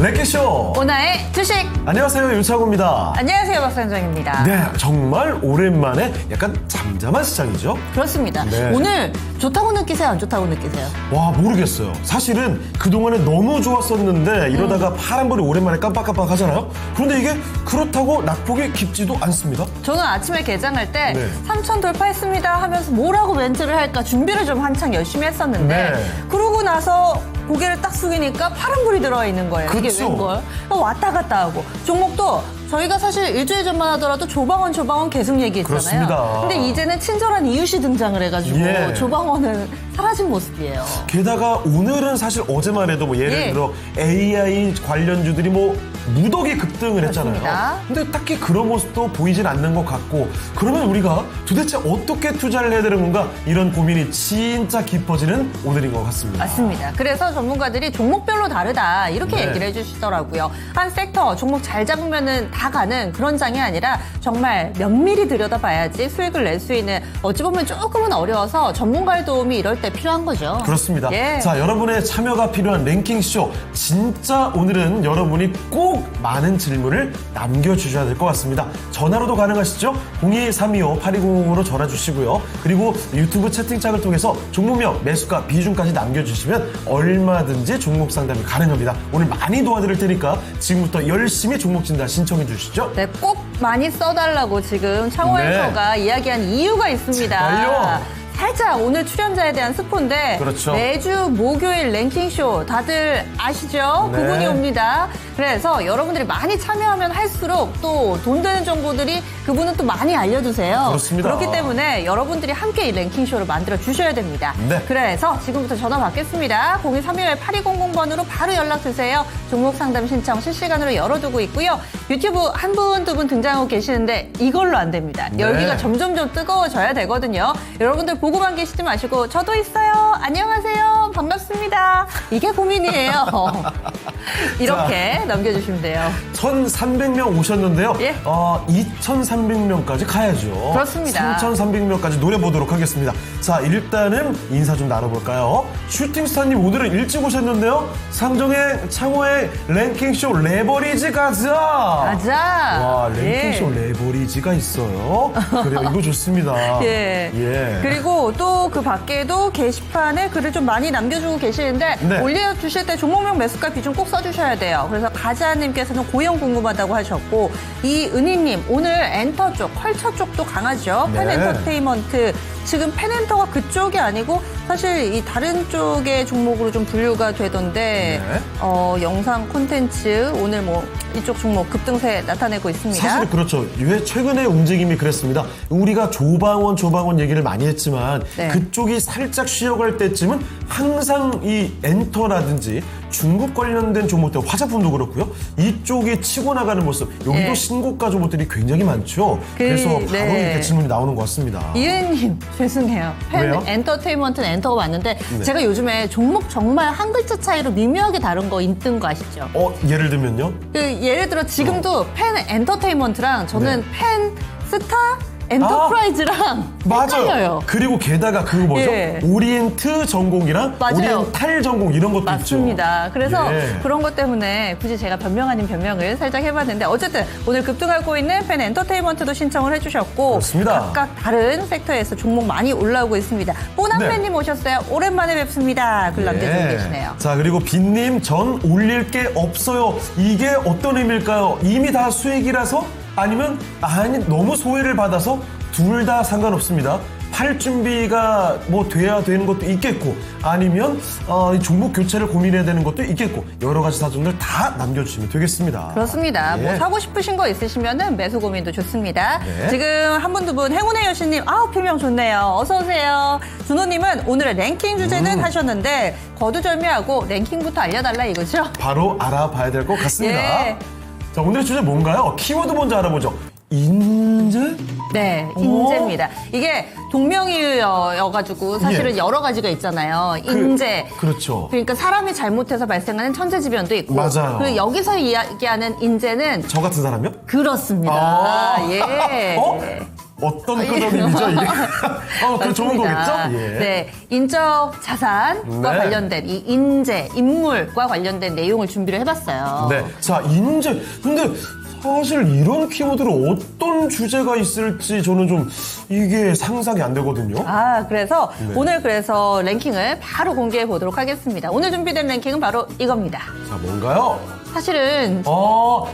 랭킹쇼 오나의 주식. 안녕하세요, 윤창호입니다. 안녕하세요, 박상정입니다. 네, 정말 오랜만에 약간 잠잠한 시장이죠? 그렇습니다. 네. 오늘 좋다고 느끼세요, 안 좋다고 느끼세요? 와, 모르겠어요. 사실은 그동안에 너무 좋았었는데 이러다가 파란불이 오랜만에 깜빡깜빡 하잖아요. 그런데 이게 그렇다고 낙폭이 깊지도 않습니다. 저는 아침에 개장할 때 네. 3천 돌파했습니다 하면서 뭐라고 멘트를 할까 준비를 좀 한창 열심히 했었는데 네. 그러고 나서 고개를 딱 숙이니까 파란불이 들어와 있는 거예요. 이게 그쵸. 웬걸? 왔다 갔다 하고. 종목도 저희가 사실 일주일 전만 하더라도 조방원 계속 얘기했잖아요. 그렇습니다. 근데 이제는 친절한 이웃이 등장을 해가지고 예. 조방원은 사라진 모습이에요. 게다가 오늘은 사실 어제만 해도 뭐 예를 예. 들어 AI 관련주들이 뭐 무더기 급등을 그렇습니다. 했잖아요. 근데 딱히 그런 모습도 보이진 않는 것 같고, 그러면 우리가 도대체 어떻게 투자를 해야 되는 건가, 이런 고민이 진짜 깊어지는 오늘인 것 같습니다. 맞습니다. 그래서 전문가들이 종목별로 다르다 이렇게 네. 얘기를 해주시더라고요. 한 섹터 종목 잘 잡으면은 다 가는 그런 장이 아니라 정말 면밀히 들여다봐야지 수익을 낼 수 있는, 어찌 보면 조금은 어려워서 전문가의 도움이 이럴 때 필요한 거죠. 그렇습니다. 예. 자, 여러분의 참여가 필요한 랭킹쇼. 진짜 오늘은 여러분이 꼭 많은 질문을 남겨주셔야 될 것 같습니다. 전화로도 가능하시죠? 02325-8200으로 전화 주시고요. 그리고 유튜브 채팅창을 통해서 종목명, 매수가, 비중까지 남겨주시면 얼마든지 종목 상담이 가능합니다. 오늘 많이 도와드릴 테니까 지금부터 열심히 종목 진단 신청해 주시죠. 네, 꼭 많이 써달라고 지금 창호에서가 이야기한 이유가 있습니다. 제발요. 살짝 오늘 출연자에 대한 스포인데 그렇죠. 매주 목요일 랭킹쇼 다들 아시죠? 네. 그분이 옵니다. 그래서 여러분들이 많이 참여하면 할수록 또 돈 되는 정보들이 그분은 또 많이 알려주세요. 그렇습니다. 그렇기 때문에 여러분들이 함께 이 랭킹쇼를 만들어 주셔야 됩니다. 네. 그래서 지금부터 전화 받겠습니다. 0231-8200번으로 바로 연락 주세요. 종목 상담 신청 실시간으로 열어두고 있고요. 유튜브 한 분, 두 분 등장하고 계시는데 이걸로 안 됩니다. 네. 열기가 점점 뜨거워져야 되거든요. 여러분들 보고만 계시지 마시고 저도 있어요. 안녕하세요. 반갑습니다. 이게 고민이에요. 이렇게 남겨주시면 돼요. 1,300명 오셨는데요. 예. 2,300명까지 가야죠. 그렇습니다. 3,300명까지 노려보도록 하겠습니다. 자, 일단은 인사 좀 나눠볼까요? 슈팅스타님 오늘은 일찍 오셨는데요. 상정의 창호의 랭킹쇼 레버리지 가자. 가자. 와, 랭킹쇼 예. 레버리지가 있어요. 그래요, 이거 좋습니다. 예. 예. 그리고 또 그 밖에도 게시판에 글을 좀 많이 남겨주고 계시는데 네. 올려주실 때 종목명 매수가 비중 꼭 써주셔야 돼요. 그래서 가자님께서는 고용 궁금하다고 하셨고, 이은희님 오늘 엔터 쪽, 컬처 쪽도 강하죠. 네. 펜엔터테인먼트. 지금 펜엔터가 그쪽이 아니고 사실 이 다른 쪽의 종목으로 좀 분류가 되던데 네. 영상 콘텐츠 오늘 뭐 이쪽 종목 급등세 나타내고 있습니다. 사실 그렇죠. 왜 최근의 움직임이 그랬습니다. 우리가 조방원 얘기를 많이 했지만 네. 그쪽이 살짝 쉬어갈 때쯤은 항상 이 엔터라든지 중국 관련된 종목들, 화장품도 그렇고요. 이쪽이 치고 나가는 모습, 여기도 예. 신고가 종목들이 굉장히 많죠. 그래서 바로 네. 이렇게 질문이 나오는 것 같습니다. 이은님 죄송해요. 왜요? 엔터테인먼트는 엔터가 맞는데 제가 요즘에 종목 정말 한 글자 차이로 미묘하게 다른 거 있는 거 아시죠? 예를 들면요? 예를 들어 지금도 펜 엔터테인먼트랑 저는 네. 펜 스타 엔터프라이즈랑 맞아요. 헷갈려요. 그리고 게다가 그거 뭐죠? 예. 오리엔트 전공이랑 맞아요. 오리엔탈 전공 이런 것도 맞습니다. 있죠. 그래서 예. 그런 것 때문에 굳이 제가 변명 아닌 변명을 살짝 해봤는데, 어쨌든 오늘 급등하고 있는 펜 엔터테인먼트도 신청을 해주셨고, 그렇습니다. 각각 다른 섹터에서 종목 많이 올라오고 있습니다. 뽀남팬님 네. 오셨어요. 오랜만에 뵙습니다. 글 남겨주고 예. 계시네요. 자, 그리고 빈님, 전 올릴 게 없어요. 이게 어떤 의미일까요? 이미 다 수익이라서? 아니면 너무 소외를 받아서? 둘 다 상관없습니다. 팔 준비가 뭐 돼야 되는 것도 있겠고, 아니면 종목 교체를 고민해야 되는 것도 있겠고, 여러 가지 사정들 다 남겨주시면 되겠습니다. 그렇습니다. 예. 뭐 사고 싶으신 거 있으시면은 매수 고민도 좋습니다. 네. 지금 한 분, 두 분, 행운의 여신님, 필명 좋네요. 어서 오세요. 준호님은 오늘의 랭킹 주제는 하셨는데 거두절미하고 랭킹부터 알려달라 이거죠? 바로 알아봐야 될 것 같습니다. 예. 자, 오늘의 주제 뭔가요? 키워드 먼저 알아보죠. 인재? 네, 인재입니다. 이게 동명이어가지고 사실은 예. 여러 가지가 있잖아요. 인재. 그렇죠. 그러니까 사람이 잘못해서 발생하는 천재지변도 있고. 맞아요. 그리고 여기서 이야기하는 인재는 저 같은 사람이요? 그렇습니다. 아. 예. 어떤 프로그램이죠 이게? 그 좋은 맞습니다. 거겠죠? 예. 네, 인적 자산과 네. 관련된 이 인재, 인물과 관련된 내용을 준비를 해봤어요. 네. 자, 인재. 근데 사실 이런 키워드로 어떤 주제가 있을지 저는 좀 이게 상상이 안 되거든요. 그래서 네. 오늘 그래서 랭킹을 바로 공개해 보도록 하겠습니다. 오늘 준비된 랭킹은 바로 이겁니다. 자, 뭔가요? 사실은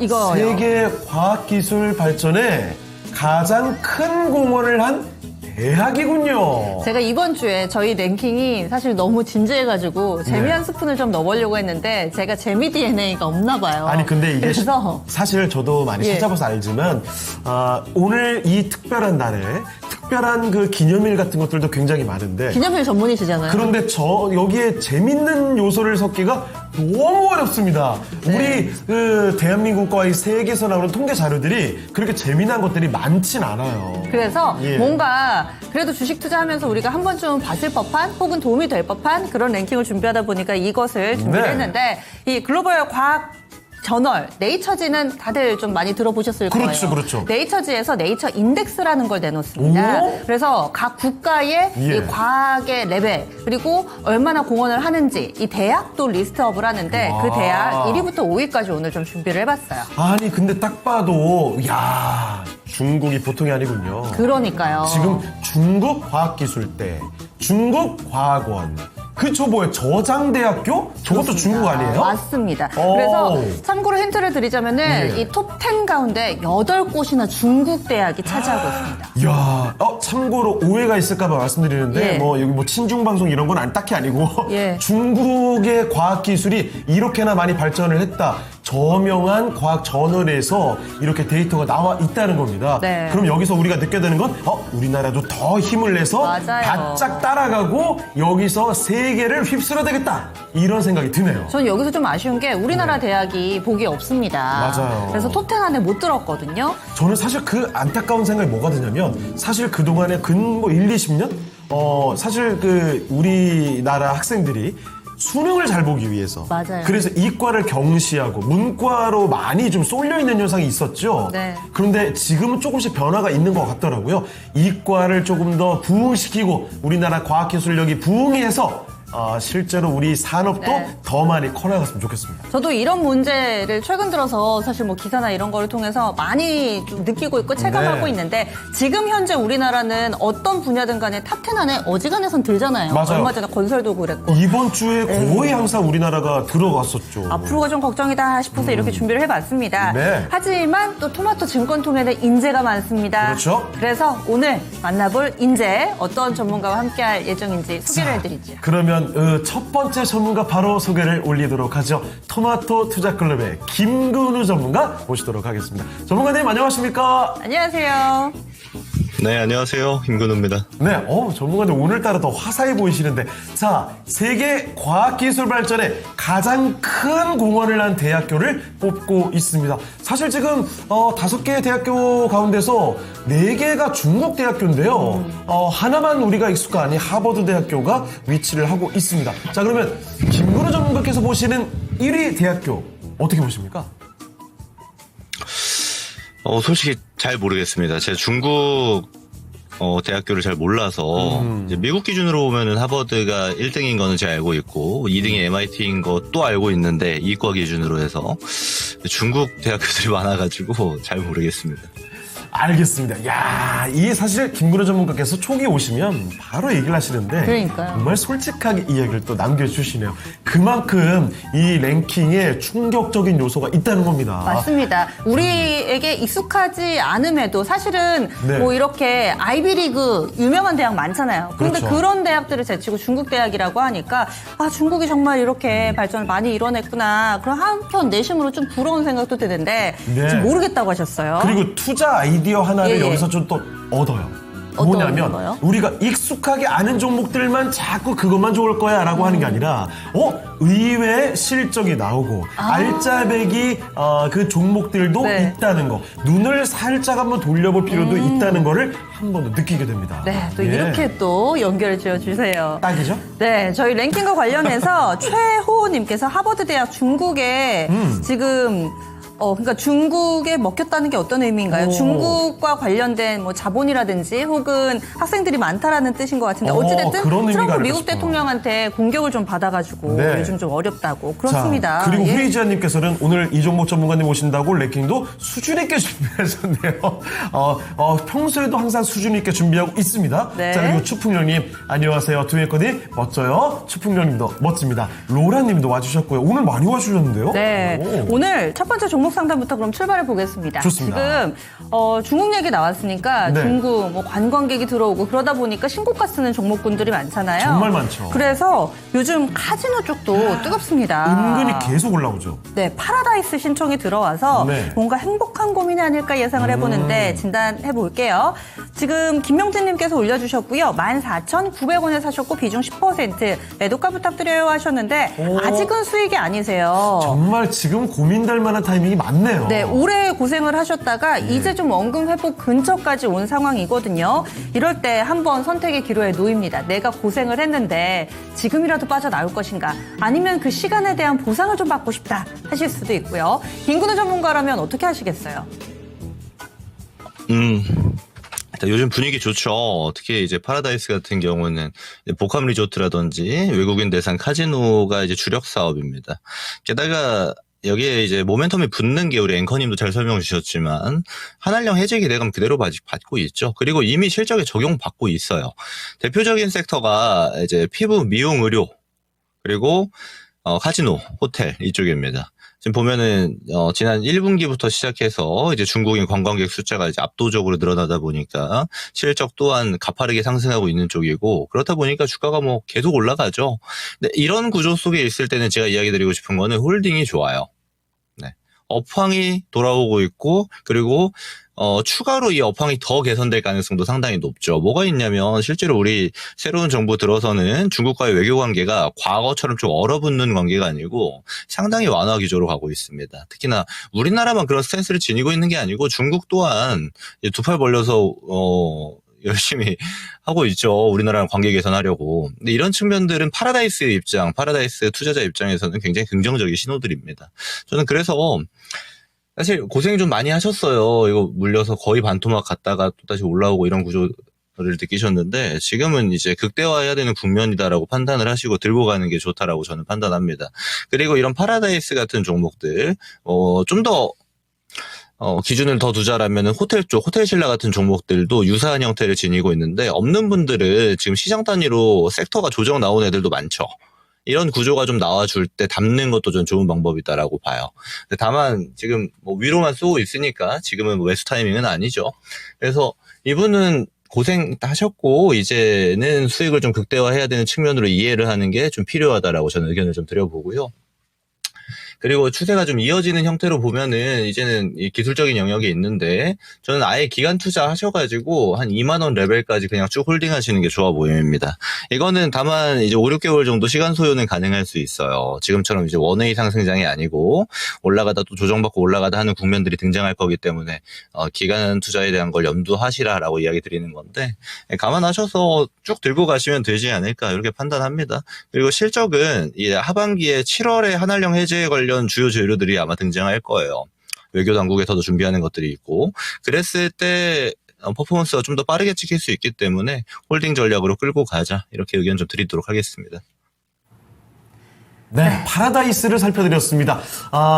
이거요. 세계 과학기술 발전에 가장 큰 공헌을 한 대학이군요. 제가 이번 주에 저희 랭킹이 사실 너무 진지해가지고 재미한 스푼을 좀 넣어보려고 했는데 제가 재미 DNA가 없나 봐요. 아니 근데 이게 그래서 사실 저도 많이 예. 찾아봐서 알지만 오늘 이 특별한 날에 특별한 그 기념일 같은 것들도 굉장히 많은데 기념일 전문이시잖아요. 그런데 여기에 재밌는 요소를 섞기가 너무 어렵습니다. 네. 우리 그 대한민국과 이 세계에서 나오는 통계 자료들이 그렇게 재미난 것들이 많진 않아요. 그래서 예. 뭔가 그래도 주식 투자하면서 우리가 한 번쯤 봤을 법한 혹은 도움이 될 법한 그런 랭킹을 준비하다 보니까 이것을 준비를 네. 했는데 이 글로벌 과학 저널 네이처지는 다들 좀 많이 들어보셨을 그렇죠, 거예요. 그렇죠. 네이처지에서 네이처 인덱스라는 걸 내놓습니다. 오? 그래서 각 국가의 예. 이 과학의 레벨 그리고 얼마나 공헌을 하는지 이 대학도 리스트업을 하는데 와. 그 대학 1위부터 5위까지 오늘 좀 준비를 해봤어요. 아니 근데 딱 봐도 야 중국이 보통이 아니군요. 그러니까요. 지금 중국 과학기술대, 중국 과학원, 그쵸 뭐예요? 저장대학교? 저것도 중국 아니에요? 맞습니다. 오. 그래서 참고로 힌트를 드리자면은 예. 이 톱 10 가운데 8곳이나 중국 대학이 차지하고 있습니다. 이야, 참고로 오해가 있을까봐 말씀드리는데, 예. 여기 친중방송 이런 건 딱히 아니고, 예. 중국의 과학기술이 이렇게나 많이 발전을 했다. 저명한 과학 저널에서 이렇게 데이터가 나와 있다는 겁니다. 네. 그럼 여기서 우리가 느껴야 되는 건, 우리나라도 더 힘을 내서 맞아요. 바짝 따라가고 여기서 세계를 휩쓸어야 되겠다. 이런 생각이 드네요. 저는 여기서 좀 아쉬운 게 우리나라 대학이 보기에 없습니다. 맞아요. 그래서 톱 10 안에 못 들었거든요. 저는 사실 그 안타까운 생각이 뭐가 드냐면 사실 그동안에 1, 20년? 사실 우리나라 학생들이 수능을 잘 보기 위해서 맞아요. 그래서 이과를 경시하고 문과로 많이 좀 쏠려 있는 현상이 있었죠. 네. 그런데 지금은 조금씩 변화가 있는 것 같더라고요. 이과를 조금 더 부흥시키고 우리나라 과학기술력이 부흥해서 실제로 우리 산업도 네. 더 많이 커나갔으면 좋겠습니다. 저도 이런 문제를 최근 들어서 사실 기사나 이런 거를 통해서 많이 좀 느끼고 있고 체감하고 네. 있는데 지금 현재 우리나라는 어떤 분야든 간에 탑 10 안에 어지간해선 들잖아요. 맞아요. 얼마 전에 건설도 그랬고. 이번 주에 거의 항상 우리나라가 들어갔었죠. 앞으로가 좀 걱정이다 싶어서 이렇게 준비를 해봤습니다. 네. 하지만 또 토마토 증권통에는 인재가 많습니다. 그렇죠. 그래서 오늘 만나볼 인재 어떤 전문가와 함께할 예정인지 소개를 해드리죠. 그러면 첫 번째 전문가 바로 소개를 올리도록 하죠. 토마토 투자클럽의 김근우 전문가 모시도록 하겠습니다. 전문가님 안녕하십니까? 안녕하세요. 네, 안녕하세요. 김근우입니다. 네, 전문가님 오늘따라 더 화사해 보이시는데 자, 세계 과학기술 발전에 가장 큰 공헌을 한 대학교를 뽑고 있습니다. 사실 지금 5개의 대학교 가운데서 4개가 중국 대학교인데요. 하나만 우리가 익숙한 이 하버드 대학교가 위치를 하고 있습니다. 자, 그러면 김근우 전문가께서 보시는 1위 대학교 어떻게 보십니까? 솔직히 잘 모르겠습니다. 제가 중국 대학교를 잘 몰라서 이제 미국 기준으로 보면은 하버드가 1등인 거는 제가 알고 있고 2등이 MIT인 것도 알고 있는데 이과 기준으로 해서 중국 대학교들이 많아가지고 잘 모르겠습니다. 알겠습니다. 야, 이게 사실 김근우 전문가께서 초기 오시면 바로 얘기를 하시는데 그러니까요. 정말 솔직하게 이야기를 또 남겨주시네요. 그만큼 이 랭킹에 충격적인 요소가 있다는 겁니다. 맞습니다. 우리에게 익숙하지 않음에도 사실은 네. 이렇게 아이비리그 유명한 대학 많잖아요. 그런데 그렇죠. 그런 대학들을 제치고 중국 대학이라고 하니까 중국이 정말 이렇게 발전을 많이 이뤄냈구나. 그럼 한편 내심으로 좀 부러운 생각도 드는데 네. 지금 모르겠다고 하셨어요. 그리고 투자 아이디어 하나를 예, 예. 여기서 좀 또 얻어요. 어떤 뭐냐면 거요? 우리가 익숙하게 아는 종목들만 자꾸 그것만 좋을 거야 라고 하는 게 아니라 의외의 실적이 나오고 알짜배기 그 종목들도 네. 있다는 거 눈을 살짝 한번 돌려볼 필요도 있다는 거를 한 번 더 느끼게 됩니다. 네, 또 예. 이렇게 또 연결을 지어주세요. 딱이죠? 네, 저희 랭킹과 관련해서 최호님께서 하버드 대학 중국에 지금 그러니까 중국에 먹혔다는 게 어떤 의미인가요? 오. 중국과 관련된 뭐 자본이라든지 혹은 학생들이 많다라는 뜻인 것 같은데 어찌됐든 그런 의미가 트럼프 아닐까 미국 싶어요. 대통령한테 공격을 좀 받아가지고 네. 요즘 좀 어렵다고 그렇습니다. 자, 그리고 예. 후이지아님께서는 오늘 이 종목 전문가님 오신다고 랭킹도 수준 있게 준비하셨네요. 평소에도 항상 수준 있게 준비하고 있습니다. 네. 자, 그리고 추풍령님 안녕하세요. 두메커님 멋져요. 추풍령님도 멋집니다. 로라님도 와주셨고요. 오늘 많이 와주셨는데요. 네. 오. 오늘 첫 번째 종목 상담부터 그럼 출발해 보겠습니다. 좋습니다. 지금 중국 얘기 나왔으니까 네. 중국 뭐 관광객이 들어오고 그러다 보니까 신고가 쓰는 종목군들이 많잖아요. 정말 많죠. 그래서 요즘 카지노 쪽도 뜨겁습니다. 은근히 계속 올라오죠. 네, 파라다이스 신청이 들어와서 네. 뭔가 행복한 고민이 아닐까 예상을 해보는데 진단해 볼게요. 지금 김명진님께서 올려주셨고요. 14,900원에 사셨고 비중 10% 매도가 부탁드려요 하셨는데 아직은 수익이 아니세요. 정말 지금 고민될 만한 타이밍이 많네요. 네, 오래 고생을 하셨다가 이제 좀 원금 회복 근처까지 온 상황이거든요. 이럴 때 한번 선택의 기로에 놓입니다. 내가 고생을 했는데 지금이라도 빠져나올 것인가 아니면 그 시간에 대한 보상을 좀 받고 싶다 하실 수도 있고요. 김근우 전문가라면 어떻게 하시겠어요? 요즘 분위기 좋죠. 특히 이제 파라다이스 같은 경우는 복합 리조트라든지 외국인 대상 카지노가 이제 주력 사업입니다. 게다가 여기에 이제 모멘텀이 붙는 게 우리 앵커님도 잘 설명 주셨지만 한한령 해제 기대감 그대로 받고 있죠. 그리고 이미 실적에 적용받고 있어요. 대표적인 섹터가 이제 피부, 미용, 의료 그리고 카지노, 호텔 이쪽입니다. 지금 보면은 지난 1분기부터 시작해서 이제 중국인 관광객 숫자가 이제 압도적으로 늘어나다 보니까 실적 또한 가파르게 상승하고 있는 쪽이고 그렇다 보니까 주가가 뭐 계속 올라가죠. 근데 이런 구조 속에 있을 때는 제가 이야기 드리고 싶은 거는 홀딩이 좋아요. 네. 업황이 돌아오고 있고 그리고 추가로 이 업황이 더 개선될 가능성도 상당히 높죠. 뭐가 있냐면 실제로 우리 새로운 정부 들어서는 중국과의 외교 관계가 과거처럼 좀 얼어붙는 관계가 아니고 상당히 완화 기조로 가고 있습니다. 특히나 우리나라만 그런 스탠스를 지니고 있는 게 아니고 중국 또한 두 팔 벌려서 열심히 하고 있죠. 우리나라랑 관계 개선하려고. 근데 이런 측면들은 파라다이스 투자자 입장에서는 굉장히 긍정적인 신호들입니다. 저는 그래서 사실 고생 좀 많이 하셨어요. 이거 물려서 거의 반토막 갔다가 또 다시 올라오고 이런 구조를 느끼셨는데 지금은 이제 극대화해야 되는 국면이다라고 판단을 하시고 들고 가는 게 좋다라고 저는 판단합니다. 그리고 이런 파라다이스 같은 종목들 좀 더 기준을 더 두자라면 호텔 쪽, 호텔신라 같은 종목들도 유사한 형태를 지니고 있는데 없는 분들은 지금 시장 단위로 섹터가 조정 나온 애들도 많죠. 이런 구조가 좀 나와줄 때 담는 것도 좀 좋은 방법이다라고 봐요. 근데 다만 지금 뭐 위로만 쏘고 있으니까 지금은 뭐 매수 타이밍은 아니죠. 그래서 이분은 고생 하셨고 이제는 수익을 좀 극대화해야 되는 측면으로 이해를 하는 게 좀 필요하다라고 저는 의견을 좀 드려보고요. 그리고 추세가 좀 이어지는 형태로 보면은 이제는 이 기술적인 영역이 있는데 저는 아예 기간 투자 하셔가지고 한 2만 원 레벨까지 그냥 쭉 홀딩 하시는 게 좋아 보입니다. 이거는 다만 이제 5, 6개월 정도 시간 소요는 가능할 수 있어요. 지금처럼 이제 원웨이 상승장이 아니고 올라가다 또 조정받고 올라가다 하는 국면들이 등장할 거기 때문에 기간 투자에 대한 걸 염두하시라라고 이야기 드리는 건데 감안하셔서 쭉 들고 가시면 되지 않을까 이렇게 판단합니다. 그리고 실적은 이 하반기에 7월에 한한령 해제에 관련 주요 재료들이 아마 등장할 거예요. 외교 당국에서도 준비하는 것들이 있고 그랬을 때 퍼포먼스가 좀 더 빠르게 찍힐 수 있기 때문에 홀딩 전략으로 끌고 가자 이렇게 의견 좀 드리도록 하겠습니다. 네, 파라다이스를 살펴드렸습니다.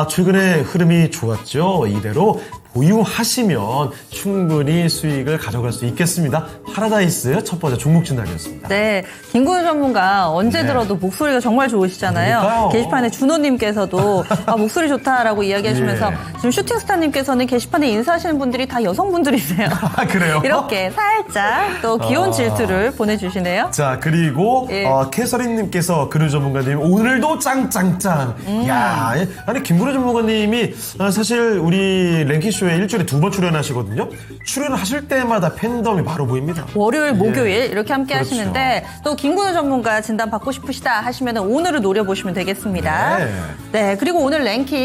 최근에 흐름이 좋았죠. 이대로 보유하시면 충분히 수익을 가져갈 수 있겠습니다. 파라다이스 첫 번째 종목 진단이었습니다. 네, 김근우 전문가 언제 네. 들어도 목소리가 정말 좋으시잖아요. 그러니까요. 게시판에 준호님께서도 목소리 좋다라고 이야기하시면서 예. 지금 슈팅스타님께서는 게시판에 인사하시는 분들이 다 여성분들이세요. 그래요? 이렇게 살짝 또 귀여운 질투를 보내주시네요. 자, 그리고 예. 캐서린님께서 근우 전문가님 오늘도 짱짱짱. 야, 아니 김근우 전문가님이 사실 우리 랭킹쇼 쇼에 일주일에 2번 출연하시거든요. 출연하실 때마다 팬덤이 바로 보입니다. 월요일, 목요일 이렇게 함께 그렇죠. 하시는데 또 김근우 전문가 진단 받고 싶으시다 하시면 오늘을 노려보시면 되겠습니다. 네, 그리고 오늘 랭킹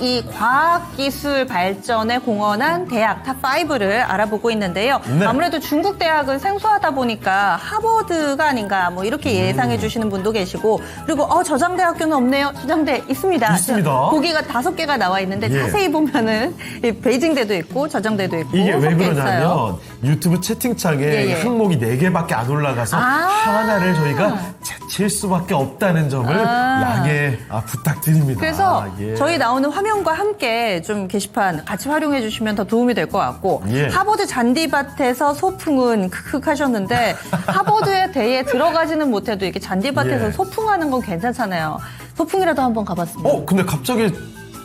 이 과학기술 발전에 공헌한 대학 탑5를 알아보고 있는데요. 네. 아무래도 중국 대학은 생소하다 보니까 하버드가 아닌가 뭐 이렇게 예상해 주시는 분도 계시고 그리고 저장대학교는 없네요. 저장대 있습니다. 있습니다. 거기가 5개가 나와 있는데 예. 자세히 보면은 이 베이징대도 있고 저장대도 있고 이게 왜 섞여 그러냐면 있어요. 유튜브 채팅창에 예, 예. 항목이 4개밖에 안 올라가서 하나를 저희가 제칠 수밖에 없다는 점을 양해 부탁드립니다. 그래서 예. 저희 나오는 화면과 함께 좀 게시판 같이 활용해 주시면 더 도움이 될 것 같고 예. 하버드 잔디밭에서 소풍은 크크 하셨는데 하버드에 대에 들어가지는 못해도 이렇게 잔디밭에서 예. 소풍하는 건 괜찮잖아요. 소풍이라도 한번 가봤습니다. 근데 갑자기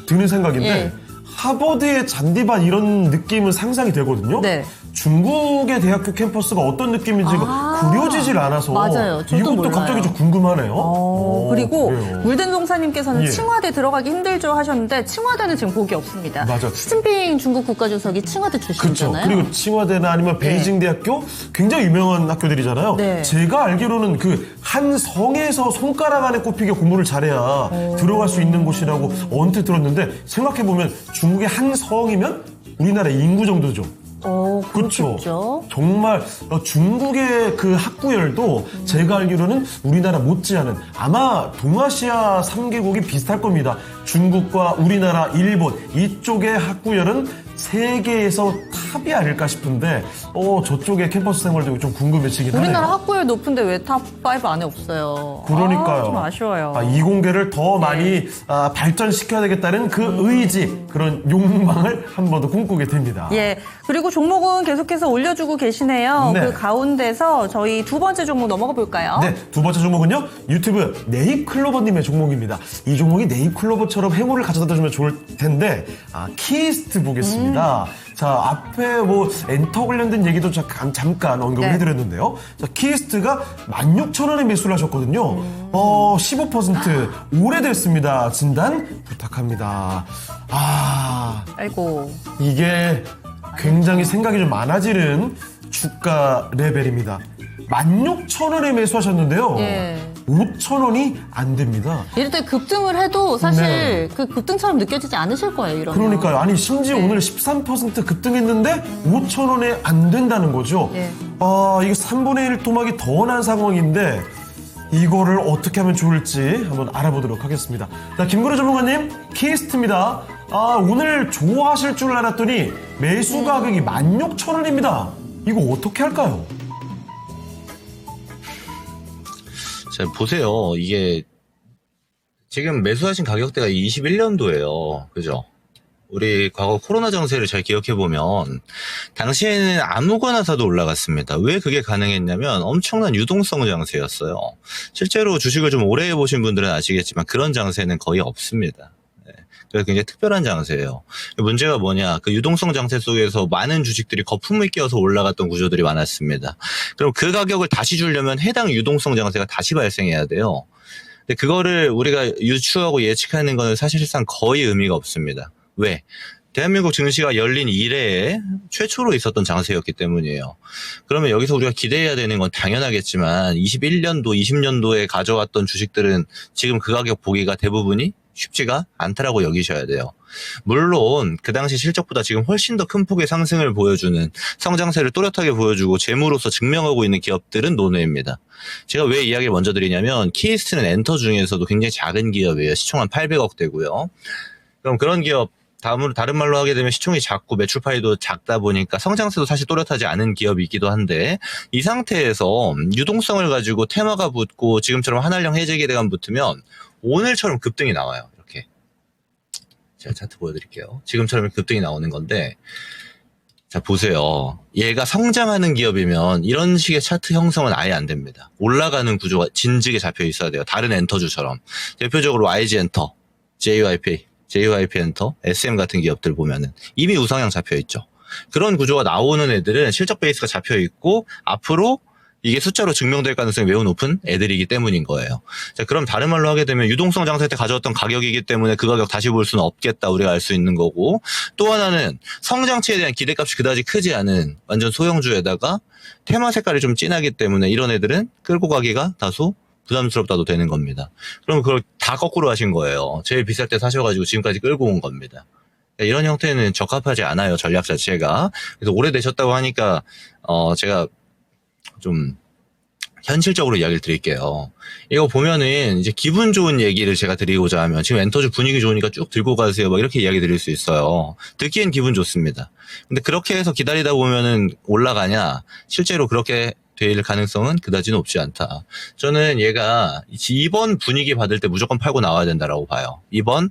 드는 생각인데 예. 하버드의 잔디밭 이런 느낌은 상상이 되거든요. 네. 중국의 대학교 캠퍼스가 어떤 느낌인지가 그려지질 않아서 맞아요. 저도 이것도 몰라요. 갑자기 좀 궁금하네요. 그리고 그래요. 물den동사님께서는 예. 칭화대 들어가기 힘들죠 하셨는데 칭화대는 지금 보기 없습니다. 맞아. 시진핑 중국 국가주석이 칭화대 그렇죠. 출신이잖아요. 그리고 칭화대나 아니면 베이징 대학교 굉장히 유명한 학교들이잖아요. 네. 제가 알기로는 그 한 성에서 손가락 안에 꼽히게 공부를 잘해야 들어갈 수 있는 곳이라고 언뜻 들었는데 생각해 보면 중국의 한 성이면 우리나라 인구 정도죠. 그렇죠. 그렇죠. 정말 중국의 그 학구열도 제가 알기로는 우리나라 못지않은 아마 동아시아 3개국이 비슷할 겁니다. 중국과 우리나라, 일본 이쪽의 학구열은 세계에서 탑이 아닐까 싶은데 저쪽의 캠퍼스 생활도 좀 궁금해지긴 하네요. 우리나라 학구열 높은데 왜 탑5 안에 없어요? 그러니까요. 좀 아쉬워요. 이공계를 더 많이 발전시켜야 되겠다는 그 의지, 그런 욕망을 한 번 더 꿈꾸게 됩니다. 예. 그리고 종목은 계속해서 올려주고 계시네요. 네. 그 가운데서 저희 두 번째 종목 넘어가 볼까요? 네, 두 번째 종목은요. 유튜브 네잎클로버님의 종목입니다. 이 종목이 네잎클로버처럼 행운을 가져다 주면 좋을 텐데 키이스트 보겠습니다. 자, 앞에 뭐 엔터 관련된 얘기도 잠깐 언급을 네. 해드렸는데요. 자, 키이스트가 16,000원에 매수를 하셨거든요. 15% 오래됐습니다. 진단 부탁합니다. 아이고. 이게 굉장히 생각이 좀 많아지는 주가 레벨입니다. 16,000원에 매수하셨는데요. 예. 5,000원이 안 됩니다. 이럴 때 급등을 해도 사실 네. 그 급등처럼 느껴지지 않으실 거예요, 이러면. 그러니까요. 아니 심지어 네. 오늘 13% 급등했는데 5,000원에 안 된다는 거죠. 예. 이게 3분의 1 토막이 더 난 상황인데 이거를 어떻게 하면 좋을지 한번 알아보도록 하겠습니다. 자, 김근우 전문가님, 키이스트입니다. 오늘 좋아하실 줄 알았더니 매수 가격이 16,000원입니다. 이거 어떻게 할까요? 자, 보세요. 이게 지금 매수하신 가격대가 21년도예요. 그죠? 우리 과거 코로나 정세를 잘 기억해보면 당시에는 아무거나 사도 올라갔습니다. 왜 그게 가능했냐면 엄청난 유동성 장세였어요. 실제로 주식을 좀 오래 해보신 분들은 아시겠지만 그런 장세는 거의 없습니다. 그래서 굉장히 특별한 장세예요. 문제가 뭐냐, 그 유동성 장세 속에서 많은 주식들이 거품을 끼워서 올라갔던 구조들이 많았습니다. 그럼 그 가격을 다시 주려면 해당 유동성 장세가 다시 발생해야 돼요. 근데 그거를 우리가 유추하고 예측하는 거는 사실상 거의 의미가 없습니다. 왜? 대한민국 증시가 열린 이래에 최초로 있었던 장세였기 때문이에요. 그러면 여기서 우리가 기대해야 되는 건 당연하겠지만 21년도, 20년도에 가져왔던 주식들은 지금 그 가격 보기가 대부분이 쉽지가 않다라고 여기셔야 돼요. 물론 그 당시 실적보다 지금 훨씬 더 큰 폭의 상승을 보여주는, 성장세를 또렷하게 보여주고 재무로서 증명하고 있는 기업들은 논외입니다. 제가 왜 이야기를 먼저 드리냐면 키이스트는 엔터 중에서도 굉장히 작은 기업이에요. 시총 한 800억 되고요. 그럼 그런 기업, 다른 말로 하게 되면 시총이 작고 매출 파이도 작다 보니까 성장세도 사실 또렷하지 않은 기업이기도 한데, 이 상태에서 유동성을 가지고 테마가 붙고 지금처럼 한한령 해제 기대감 붙으면 오늘처럼 급등이 나와요. 이렇게 제가 차트 보여드릴게요. 지금처럼 급등이 나오는 건데, 자 보세요. 얘가 성장하는 기업이면 이런 식의 차트 형성은 아예 안 됩니다. 올라가는 구조가 진즉에 잡혀 있어야 돼요. 다른 엔터주처럼. 대표적으로 YG 엔터, JYP 엔터, SM 같은 기업들 보면은 이미 우상향 잡혀 있죠. 그런 구조가 나오는 애들은 실적 베이스가 잡혀 있고 앞으로 이게 숫자로 증명될 가능성이 매우 높은 애들이기 때문인 거예요. 자, 그럼 다른 말로 하게 되면 유동성 장사 때 가져왔던 가격이기 때문에 그 가격 다시 볼 수는 없겠다. 우리가 알 수 있는 거고. 또 하나는 성장치에 대한 기대값이 그다지 크지 않은 완전 소형주에다가 테마 색깔이 좀 진하기 때문에 이런 애들은 끌고 가기가 다소 부담스럽다도 되는 겁니다. 그럼 그걸 다 거꾸로 하신 거예요. 제일 비쌀 때 사셔가지고 지금까지 끌고 온 겁니다. 이런 형태는 적합하지 않아요. 전략 자체가. 그래서 오래되셨다고 하니까 제가 좀 현실적으로 이야기를 드릴게요. 이거 보면은 이제 기분 좋은 얘기를 제가 드리고자 하면 지금 엔터주 분위기 좋으니까 쭉 들고 가세요. 막 이렇게 이야기 드릴 수 있어요. 듣기엔 기분 좋습니다. 근데 그렇게 해서 기다리다 보면은 올라가냐? 실제로 그렇게 될 가능성은 그다지 높지 않다. 저는 얘가 이번 분위기 받을 때 무조건 팔고 나와야 된다라고 봐요. 이번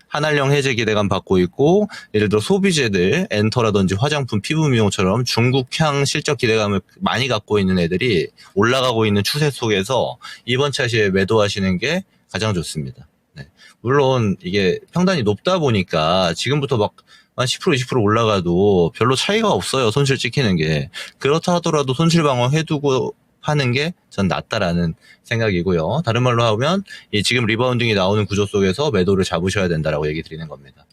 한알령 해제 기대감 받고 있고, 예를 들어 소비재들, 엔터라든지 화장품, 피부 미용처럼 중국향 실적 기대감을 많이 갖고 있는 애들이 올라가고 있는 추세 속에서 이번 차시에 매도하시는 게 가장 좋습니다. 네. 물론 이게 평단이 높다 보니까 지금부터 막 한 10% 20% 올라가도 별로 차이가 없어요. 손실 찍히는 게. 그렇다 하더라도 손실 방어 해두고 하는 게 전 낫다라는 생각이고요. 다른 말로 하면 이 지금 리바운딩이 나오는 구조 속에서 매도를 잡으셔야 된다라고 얘기 드리는 겁니다.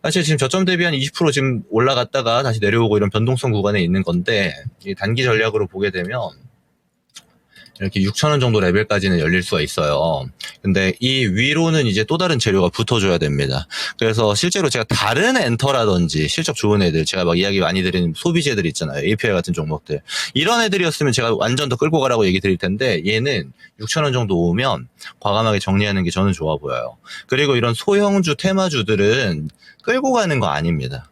사실 지금 저점 대비 한 20% 지금 올라갔다가 다시 내려오고 이런 변동성 구간에 있는 건데, 이 단기 전략으로 보게 되면 이렇게 6,000원 정도 레벨까지는 열릴 수가 있어요. 근데 이 위로는 이제 또 다른 재료가 붙어줘야 됩니다. 그래서 실제로 제가 다른 엔터라든지 실적 좋은 애들, 제가 막 이야기 많이 드리는 소비재들 있잖아요. API 같은 종목들. 이런 애들이었으면 제가 완전 더 끌고 가라고 얘기 드릴 텐데, 얘는 6,000원 정도 오면 과감하게 정리하는 게 저는 좋아 보여요. 그리고 이런 소형주, 테마주들은 끌고 가는 거 아닙니다.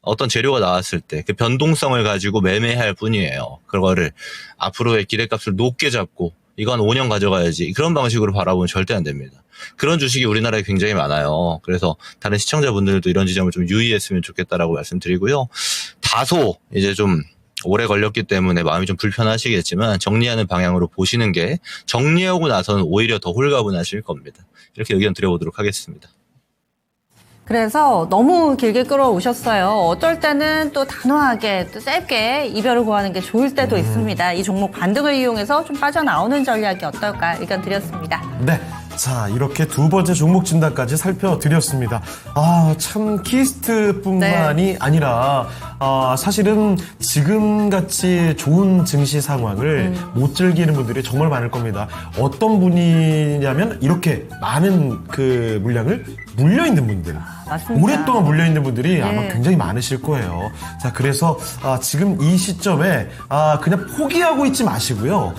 어떤 재료가 나왔을 때 그 변동성을 가지고 매매할 뿐이에요. 그거를 앞으로의 기대값을 높게 잡고 이거 한 5년 가져가야지, 그런 방식으로 바라보면 절대 안 됩니다. 그런 주식이 우리나라에 굉장히 많아요. 그래서 다른 시청자분들도 이런 지점을 좀 유의했으면 좋겠다라고 말씀드리고요. 다소 이제 좀 오래 걸렸기 때문에 마음이 좀 불편하시겠지만 정리하는 방향으로 보시는 게, 정리하고 나서는 오히려 더 홀가분하실 겁니다. 이렇게 의견 드려보도록 하겠습니다. 그래서 너무 길게 끌어오셨어요. 어떨 때는 또 단호하게 또 짧게 이별을 구하는 게 좋을 때도 있습니다. 이 종목 반등을 이용해서 좀 빠져나오는 전략이 어떨까 의견 드렸습니다. 네. 자, 이렇게 두 번째 종목 진단까지 살펴드렸습니다. 참 키스트뿐만이 아니라 사실은 지금같이 좋은 증시 상황을 못 즐기는 분들이 정말 많을 겁니다. 어떤 분이냐면 이렇게 많은 그 물량을 물려있는 분들. 맞습니다. 오랫동안 물려있는 분들이 아마 네. 굉장히 많으실 거예요. 자, 그래서 지금 이 시점에 그냥 포기하고 있지 마시고요.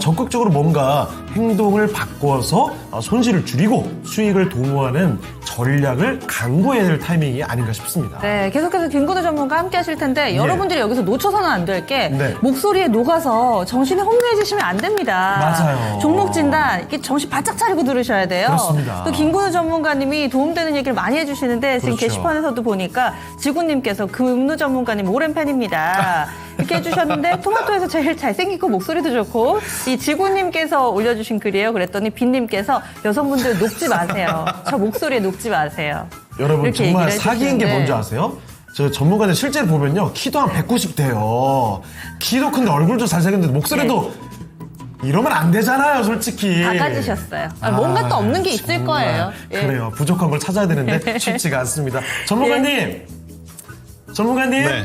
적극적으로 뭔가 행동을 바꿔서 손실을 줄이고 수익을 도모하는 전략을 강구해야 될 타이밍이 아닌가 싶습니다. 네, 계속해서 김구두 전문가 함께 하실 텐데 여러분들이 여기서 놓쳐서는 안 될 게 네. 목소리에 녹아서 정신이 혼미해지시면 안 됩니다. 맞아요. 종목 진단 이렇게 정신 바짝 차리고 들으셔야 돼요. 그렇습니다. 또 김구두 전문가님이 도움되는 얘기를 많이 해주시는데 지금 그렇죠. 게시판에서도 보니까 지구님께서 금루 전문가님 오랜 팬입니다. 이렇게 해주셨는데 토마토에서 제일 잘생기고 목소리도 좋고 이 지구님께서 올려주신 글이에요. 그랬더니 빈님께서 여성분들 녹지 마세요. 저 목소리에 녹지 마세요. 여러분 이렇게 정말 얘기를 사기인 게 해주시는데. 뭔지 아세요? 저 전문가들 실제로 보면요. 키도 한 190 돼요. 키도 큰데 얼굴도 잘생겼는데 목소리도 이러면 안 되잖아요, 솔직히. 다 가지셨어요. 뭔가 또 없는 게 있을 정말. 거예요. 예. 그래요. 부족한 걸 찾아야 되는데 쉽지가 않습니다. 전문가님. 전문가님. 네.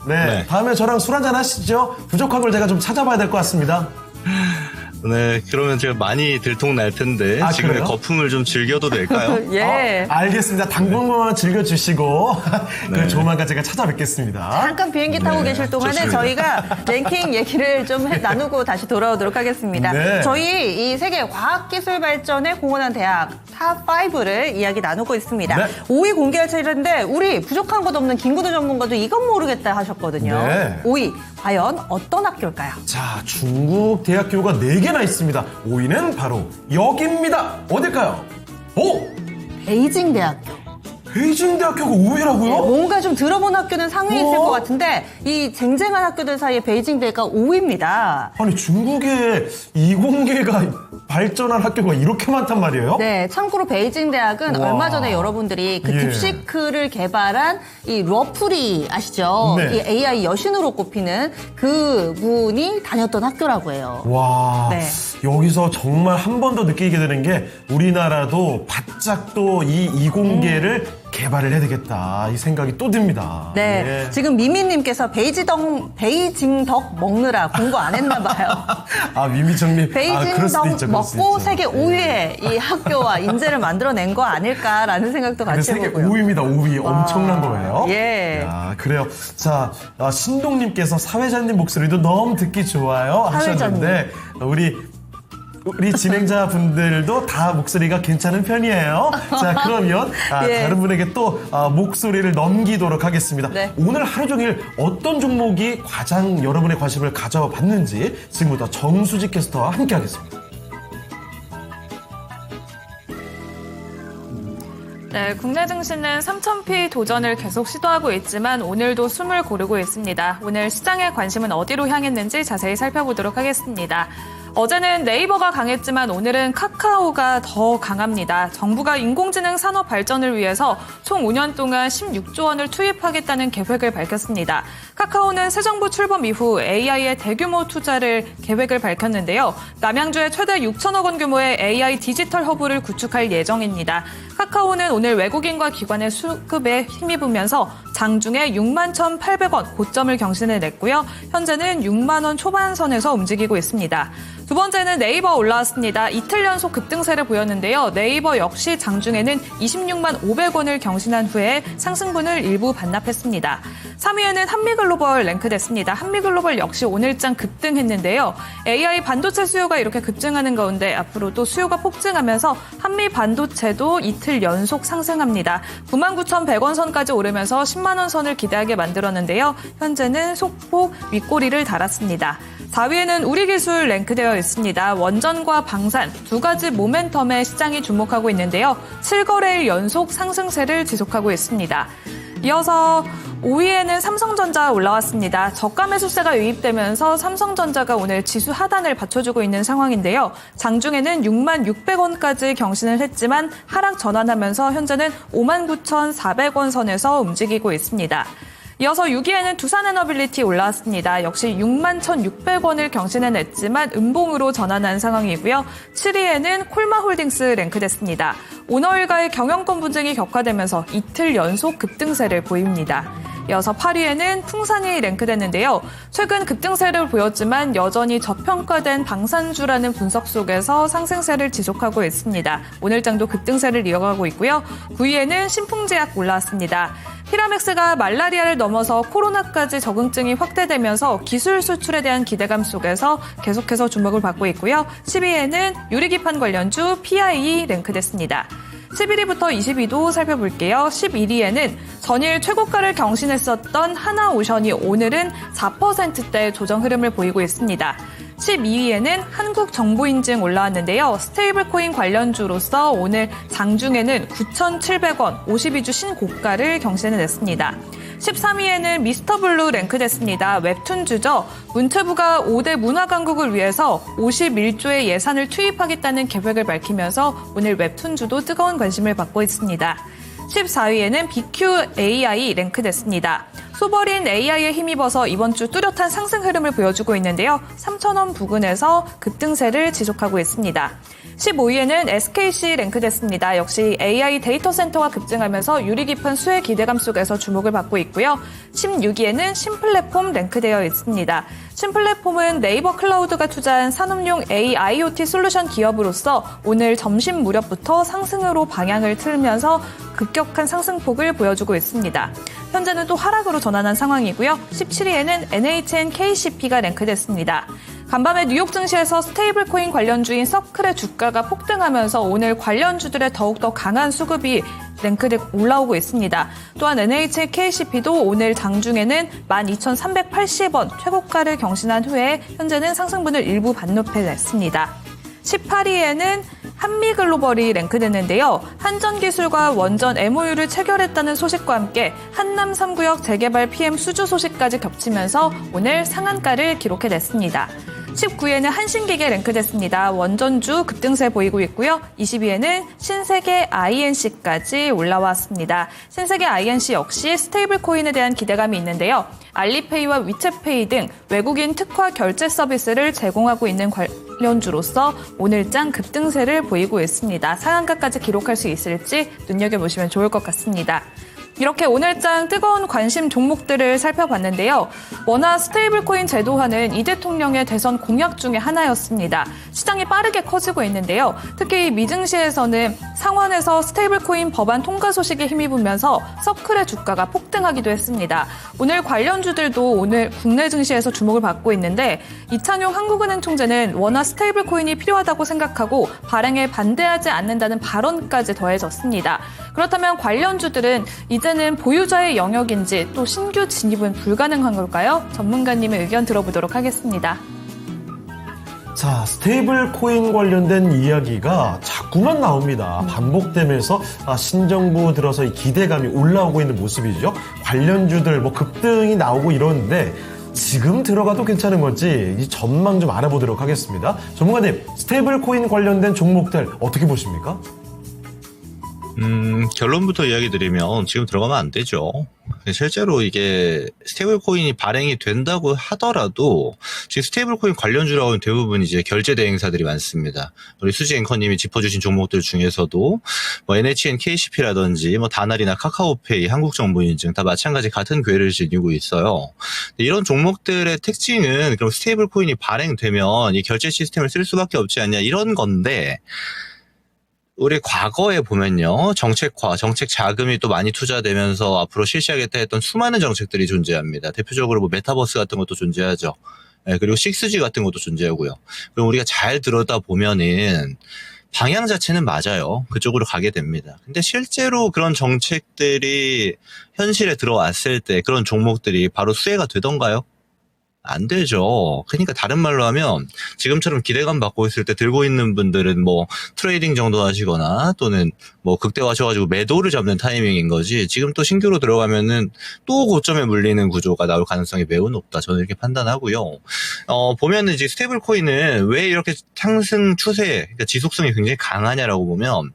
네. 다음에 저랑 술 한잔 하시죠. 부족한 걸 제가 좀 찾아봐야 될 것 같습니다. 네, 그러면 제가 많이 들통날 텐데 지금의 그래요? 거품을 좀 즐겨도 될까요? 예. 알겠습니다. 당분간 즐겨주시고 네. 조만간 제가 찾아뵙겠습니다. 잠깐 비행기 타고 계실 동안에 좋습니다. 저희가 랭킹 얘기를 좀 나누고 다시 돌아오도록 하겠습니다. 네. 저희 이 세계 과학기술 발전에 공헌한 대학 탑5를 이야기 나누고 있습니다. 네. 5위 공개할 차례인데 우리 부족한 것 없는 김구두 전문가도 이건 모르겠다 하셨거든요. 네. 5위 과연 어떤 학교일까요? 자, 중국 대학교가 4개나 있습니다. 5위는 바로 여기입니다. 어딜까요? 오! 베이징 대학교. 베이징 대학교가 5위라고요? 뭔가 좀 들어본 학교는 상위에 있을 것 같은데 이 쟁쟁한 학교들 사이에 베이징대가 5위입니다. 아니 중국에 이공계가 발전한 학교가 이렇게 많단 말이에요? 네, 참고로 베이징 대학은 와. 얼마 전에 여러분들이 그 예. 딥시크를 개발한 이 러프리 아시죠? 네. 이 AI 여신으로 꼽히는 그 분이 다녔던 학교라고 해요. 와, 네. 여기서 정말 한 번 더 느끼게 되는 게 우리나라도 바짝 또 이 이공계를 개발을 해야 되겠다 이 생각이 또 듭니다. 네, 예. 지금 미미님께서 베이징덕 먹느라 공부 안 했나 봐요. 아 미미정님, 그럴 수도 베이징덕 있죠. 그럴 수도 먹고 있죠. 세계 5위의 이 학교와 인재를 만들어낸 거 아닐까라는 생각도 근데 같이 세계 해보고요. 5위입니다. 5위 엄청난 거예요. 예. 야, 그래요. 자, 신동님께서 사회자님 목소리도 너무 듣기 좋아요 하셨는데 우리 진행자 분들도 다 목소리가 괜찮은 편이에요. 자, 그러면 예. 다른 분에게 또 목소리를 넘기도록 하겠습니다. 네. 오늘 하루 종일 어떤 종목이 가장 여러분의 관심을 가져봤는지 지금부터 정수지 캐스터와 함께 하겠습니다. 네, 국내 증시는 3,000피 도전을 계속 시도하고 있지만 오늘도 숨을 고르고 있습니다. 오늘 시장의 관심은 어디로 향했는지 자세히 살펴보도록 하겠습니다. 어제는 네이버가 강했지만 오늘은 카카오가 더 강합니다. 정부가 인공지능 산업 발전을 위해서 총 5년 동안 16조 원을 투입하겠다는 계획을 밝혔습니다. 카카오는 새 정부 출범 이후 AI의 대규모 투자를 계획을 밝혔는데요. 남양주에 최대 6천억 원 규모의 AI 디지털 허브를 구축할 예정입니다. 카카오는 오늘 외국인과 기관의 수급에 힘입으면서 장중에 61,800원 고점을 경신해냈고요. 현재는 6만 원 초반선에서 움직이고 있습니다. 두 번째는 네이버 올라왔습니다. 이틀 연속 급등세를 보였는데요. 네이버 역시 장중에는 26만 500원을 경신한 후에 상승분을 일부 반납했습니다. 3위에는 한미글로벌 랭크됐습니다. 한미글로벌 역시 오늘장 급등했는데요. AI 반도체 수요가 이렇게 급증하는 가운데 앞으로도 수요가 폭증하면서 한미 반도체도 이틀 연속 상승합니다. 99,100원 선까지 오르면서 10만 원 선을 기대하게 만들었는데요. 현재는 소폭 윗꼬리를 달았습니다. 4위에는 우리기술 랭크되어 있습니다. 원전과 방산 두 가지 모멘텀에 시장이 주목하고 있는데요. 7거래일 연속 상승세를 지속하고 있습니다. 이어서 5위에는 삼성전자 올라왔습니다. 저가 매수세가 유입되면서 삼성전자가 오늘 지수 하단을 받쳐주고 있는 상황인데요. 장중에는 6만 600원까지 경신을 했지만 하락 전환하면서 현재는 59,400원 선에서 움직이고 있습니다. 이어서 6위에는 두산에너빌리티 올라왔습니다. 역시 61,600원을 경신해냈지만 음봉으로 전환한 상황이고요. 7위에는 콜마홀딩스 랭크됐습니다. 오너일가의 경영권 분쟁이 격화되면서 이틀 연속 급등세를 보입니다. 이어서 8위에는 풍산이 랭크됐는데요. 최근 급등세를 보였지만 여전히 저평가된 방산주라는 분석 속에서 상승세를 지속하고 있습니다. 오늘장도 급등세를 이어가고 있고요. 9위에는 신풍제약 올라왔습니다. 피라맥스가 말라리아를 넘어서 코로나까지 적응증이 확대되면서 기술 수출에 대한 기대감 속에서 계속해서 주목을 받고 있고요. 10위에는 유리기판 관련주 PIE 랭크됐습니다. 11위부터 20위도 살펴볼게요. 11위에는 전일 최고가를 경신했었던 하나오션이 오늘은 4%대 조정 흐름을 보이고 있습니다. 12위에는 한국정보인증 올라왔는데요. 스테이블코인 관련주로서 오늘 장중에는 9,700원 52주 신고가를 경신해냈습니다. 13위에는 미스터블루 랭크됐습니다. 웹툰주죠. 문체부가 5대 문화강국을 위해서 51조의 예산을 투입하겠다는 계획을 밝히면서 오늘 웹툰주도 뜨거운 관심을 받고 있습니다. 14위에는 BQAI 랭크됐습니다. 소버린 AI에 힘입어서 이번 주 뚜렷한 상승 흐름을 보여주고 있는데요. 3,000원 부근에서 급등세를 지속하고 있습니다. 15위에는 SKC 랭크됐습니다. 역시 AI 데이터 센터가 급증하면서 유리깊은 수혜 기대감 속에서 주목을 받고 있고요. 16위에는 신플랫폼 랭크되어 있습니다. 신플랫폼은 네이버 클라우드가 투자한 산업용 AIoT 솔루션 기업으로서 오늘 점심 무렵부터 상승으로 방향을 틀면서 급격한 상승폭을 보여주고 있습니다. 현재는 또 하락으로 전환한 상황이고요. 17위에는 NHNKCP가 랭크됐습니다. 간밤에 뉴욕 증시에서 스테이블코인 관련주인 서클의 주가가 폭등하면서 오늘 관련주들의 더욱더 강한 수급이 랭크돼 올라오고 있습니다. 또한 NHKCP도 오늘 장중에는 12,380원 최고가를 경신한 후에 현재는 상승분을 일부 반납해냈습니다. 18위에는 한미글로벌이 랭크됐는데요. 한전기술과 원전 MOU를 체결했다는 소식과 함께 한남 3구역 재개발 PM 수주 소식까지 겹치면서 오늘 상한가를 기록해냈습니다. 19위에는 한신기계 랭크됐습니다. 원전주 급등세 보이고 있고요. 20위에는 신세계 INC까지 올라왔습니다. 신세계 INC 역시 스테이블 코인에 대한 기대감이 있는데요. 알리페이와 위챗페이 등 외국인 특화 결제 서비스를 제공하고 있는 관련주로서 오늘장 급등세를 보이고 있습니다. 상한가까지 기록할 수 있을지 눈여겨보시면 좋을 것 같습니다. 이렇게 오늘장 뜨거운 관심 종목들을 살펴봤는데요. 워낙 스테이블코인 제도화는 이 대통령의 대선 공약 중에 하나였습니다. 시장이 빠르게 커지고 있는데요. 특히 미 증시에서는 상원에서 스테이블코인 법안 통과 소식에 힘입으면서 서클의 주가가 폭등하기도 했습니다. 오늘 관련주들도 오늘 국내 증시에서 주목을 받고 있는데 이찬용 한국은행 총재는 워낙 스테이블코인이 필요하다고 생각하고 발행에 반대하지 않는다는 발언까지 더해졌습니다. 그렇다면 관련주들은 이제는 보유자의 영역인지 또 신규 진입은 불가능한 걸까요? 전문가님의 의견 들어보도록 하겠습니다. 자, 스테이블 코인 관련된 이야기가 자꾸만 나옵니다. 반복되면서 신정부 들어서 이 기대감이 올라오고 있는 모습이죠. 관련주들 급등이 나오고 이러는데 지금 들어가도 괜찮은 건지 이 전망 좀 알아보도록 하겠습니다. 전문가님, 스테이블 코인 관련된 종목들 어떻게 보십니까? 결론부터 이야기 드리면 지금 들어가면 안 되죠. 실제로 이게 스테이블 코인이 발행이 된다고 하더라도 지금 스테이블 코인 관련주라고 하면 대부분 이제 결제 대행사들이 많습니다. 우리 수지 앵커님이 짚어주신 종목들 중에서도 NHN KCP라든지 다날이나 카카오페이, 한국정보인증 다 마찬가지 같은 궤를 지니고 있어요. 이런 종목들의 특징은 그럼 스테이블 코인이 발행되면 이 결제 시스템을 쓸 수밖에 없지 않냐 이런 건데, 우리 과거에 보면요, 정책화, 정책 자금이 또 많이 투자되면서 앞으로 실시하겠다 했던 수많은 정책들이 존재합니다. 대표적으로 메타버스 같은 것도 존재하죠. 그리고 6G 같은 것도 존재하고요. 그럼 우리가 잘 들여다보면은 방향 자체는 맞아요. 그쪽으로 가게 됩니다. 근데 실제로 그런 정책들이 현실에 들어왔을 때 그런 종목들이 바로 수혜가 되던가요? 안 되죠. 그러니까 다른 말로 하면 지금처럼 기대감 받고 있을 때 들고 있는 분들은 트레이딩 정도 하시거나 또는 극대화하셔가지고 매도를 잡는 타이밍인 거지, 지금 또 신규로 들어가면은 또 고점에 물리는 구조가 나올 가능성이 매우 높다. 저는 이렇게 판단하고요. 보면은 이제 스테이블 코인은 왜 이렇게 상승 추세, 그러니까 지속성이 굉장히 강하냐라고 보면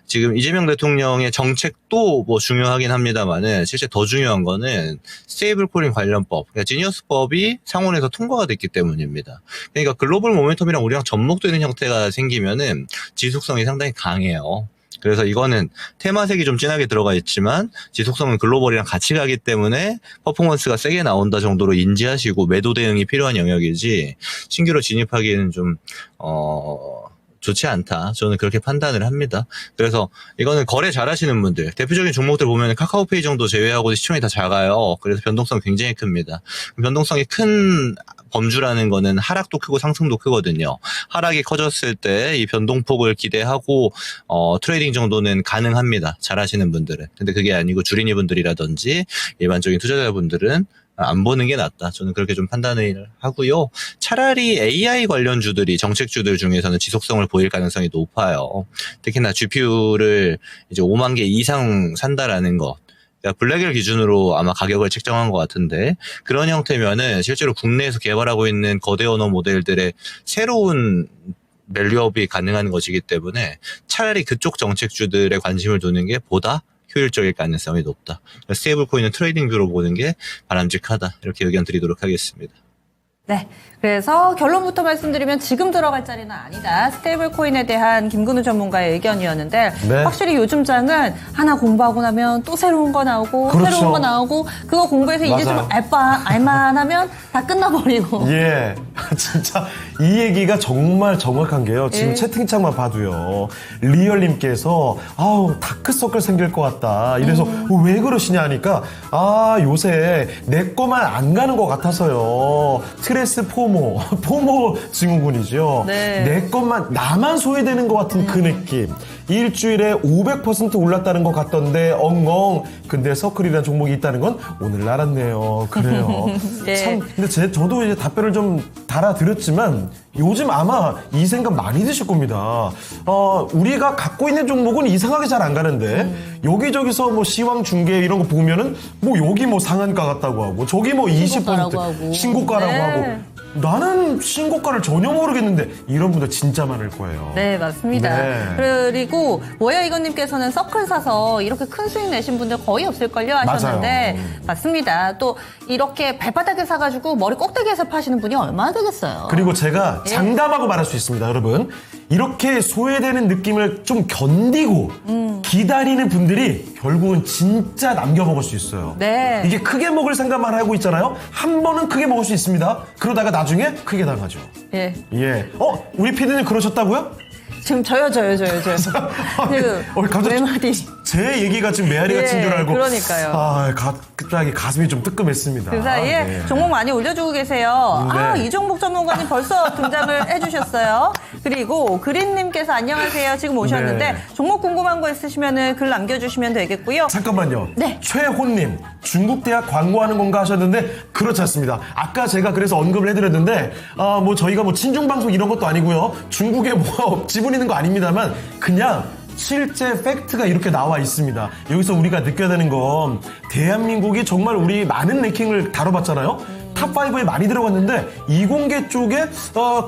지금 이재명 대통령의 정책도 중요하긴 합니다만은 실제 더 중요한 거는 스테이블 코인 관련법, 그러니까 지니어스법이 상원에서 통과가 됐기 때문입니다. 그러니까 글로벌 모멘텀이랑 우리랑 접목되는 형태가 생기면은 지속성이 상당히 강해요. 그래서 이거는 테마색이 좀 진하게 들어가 있지만 지속성은 글로벌이랑 같이 가기 때문에 퍼포먼스가 세게 나온다 정도로 인지하시고 매도 대응이 필요한 영역이지 신규로 진입하기에는 좀 좋지 않다. 저는 그렇게 판단을 합니다. 그래서 이거는 거래 잘하시는 분들, 대표적인 종목들 보면 카카오페이 정도 제외하고 시총이 다 작아요. 그래서 변동성 굉장히 큽니다. 변동성이 큰 범주라는 거는 하락도 크고 상승도 크거든요. 하락이 커졌을 때 이 변동폭을 기대하고 트레이딩 정도는 가능합니다. 잘하시는 분들은. 근데 그게 아니고 주린이 분들이라든지 일반적인 투자자분들은 안 보는 게 낫다. 저는 그렇게 좀 판단을 하고요. 차라리 AI 관련주들이 정책주들 중에서는 지속성을 보일 가능성이 높아요. 특히나 GPU를 이제 5만 개 이상 산다라는 것. 그러니까 블랙일 기준으로 아마 가격을 책정한 것 같은데, 그런 형태면은 실제로 국내에서 개발하고 있는 거대 언어 모델들의 새로운 밸류업이 가능한 것이기 때문에 차라리 그쪽 정책주들에 관심을 두는 게 보다 효율적일 가능성이 높다. 스테이블 코인은 트레이딩 뷰로 보는 게 바람직하다. 이렇게 의견 드리도록 하겠습니다. 네. 그래서 결론부터 말씀드리면 지금 들어갈 자리는 아니다. 스테이블 코인에 대한 김근우 전문가의 의견이었는데, 네. 확실히 요즘 장은 하나 공부하고 나면 또 새로운 거 나오고, 그렇죠. 새로운 거 나오고, 그거 공부해서 이제 좀 맞아요. 알만 하면 다 끝나버리고. 예. 진짜 이 얘기가 정말 정확한 게요. 지금 채팅창만 봐도요. 리얼님께서 다크서클 생길 것 같다. 이래서 왜 그러시냐 하니까 요새 내 거만 안 가는 것 같아서요. 스트레스 포모 증후군이죠. 네. 내 것만 나만 소외되는 것 같은 그 느낌. 일주일에 500% 올랐다는 것 같던데 엉엉. 근데 서클이라는 종목이 있다는 건 오늘 알았네요. 그래요. 네. 참 근데 저도 이제 답변을 좀 달아드렸지만 요즘 아마 이 생각 많이 드실 겁니다. 우리가 갖고 있는 종목은 이상하게 잘 안 가는데 여기저기서 뭐 시황 중계 이런 거 보면은 뭐 여기 뭐 상한가 같다고 하고 저기 뭐 20% 신고가라고 하고. 신고가라고 네. 하고 나는 신고가를 전혀 모르겠는데 이런 분들 진짜 많을 거예요. 네, 맞습니다. 네. 그리고 뭐야 이건님께서는 서클 사서 이렇게 큰 수익 내신 분들 거의 없을걸요 하셨는데 맞아요. 맞습니다. 또 이렇게 발바닥에 사가지고 머리 꼭대기에서 파시는 분이 얼마나 되겠어요. 그리고 제가 장담하고 말할 수 있습니다, 여러분. 이렇게 소외되는 느낌을 좀 견디고 기다리는 분들이 결국은 진짜 남겨 먹을 수 있어요. 네. 이게 크게 먹을 생각만 하고 있잖아요. 한 번은 크게 먹을 수 있습니다. 그러다가 나중에 크게 당하죠. 예. 예. 우리 피디님 그러셨다고요? 지금 저요. 갑자기 외마디. 제 얘기가 지금 메아리가 예, 친 줄 알고. 그러니까요. 갑자기 가슴이 좀 뜨끔했습니다. 그 사이에 네. 종목 많이 올려주고 계세요. 네. 이 종목 전문가님 벌써 등장을 해주셨어요. 그리고 그린님께서 안녕하세요. 지금 오셨는데 네. 종목 궁금한 거 있으시면 글 남겨주시면 되겠고요. 잠깐만요. 네. 최호님, 중국대학 광고하는 건가 하셨는데, 그렇지 않습니다. 아까 제가 그래서 언급을 해드렸는데, 뭐 저희가 뭐 친중방송 이런 것도 아니고요. 중국에 뭐 지분 있는 거 아닙니다만, 그냥 실제 팩트가 이렇게 나와 있습니다. 여기서 우리가 느껴야 되는 건, 대한민국이 정말 우리 많은 랭킹을 다뤄봤잖아요. 탑5에 많이 들어갔는데 이공계 쪽에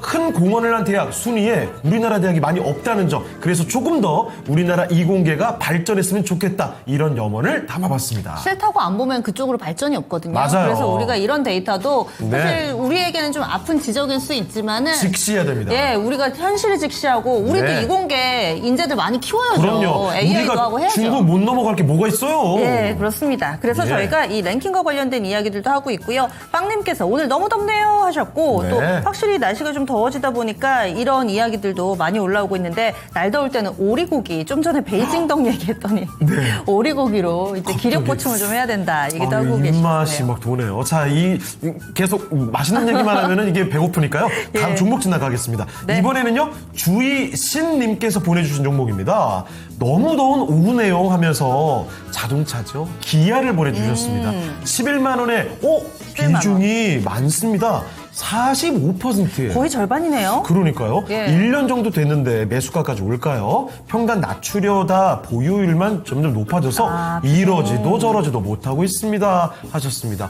큰 공헌을 한 대학 순위에 우리나라 대학이 많이 없다는 점. 그래서 조금 더 우리나라 이공계가 발전했으면 좋겠다. 이런 염원을 담아봤습니다. 싫다고 안 보면 그쪽으로 발전이 없거든요. 맞아요. 그래서 우리가 이런 데이터도 사실 네. 우리에게는 좀 아픈 지적일 수 있지만은 직시해야 됩니다. 예, 우리가 현실을 직시하고 우리도 네. 이공계 인재들 많이 키워야죠. 그럼요. AI도 우리가 하고 해야죠. 중국 못 넘어갈 게 뭐가 있어요. 예, 그렇습니다. 그래서 예. 저희가 이 랭킹과 관련된 이야기들도 하고 있고요. 빵님께서 오늘 너무 덥네요 하셨고 네. 또 확실히 날씨가 좀 더워지다 보니까 이런 이야기들도 많이 올라오고 있는데 날 더울 때는 오리고기 좀 전에 베이징덕 얘기했더니 네. 오리고기로 이제 기력 보충을 좀 해야 된다 얘기도 하고 입맛이 계시네요. 막 도네요. 자, 계속 맛있는 얘기만 하면은 이게 배고프니까요. 다음 예. 종목 지나가겠습니다. 네. 이번에는요, 주희신님께서 보내주신 종목입니다. 너무 더운 오후네요 하면서 자동차죠. 기아를 보내주셨습니다. 11만 원에, 11만 원. 비중이 많습니다. 45%예요. 거의 절반이네요. 그러니까요. 예. 1년 정도 됐는데 매수가까지 올까요? 평단 낮추려다 보유율만 점점 높아져서 이러지도 저러지도 못하고 있습니다. 하셨습니다.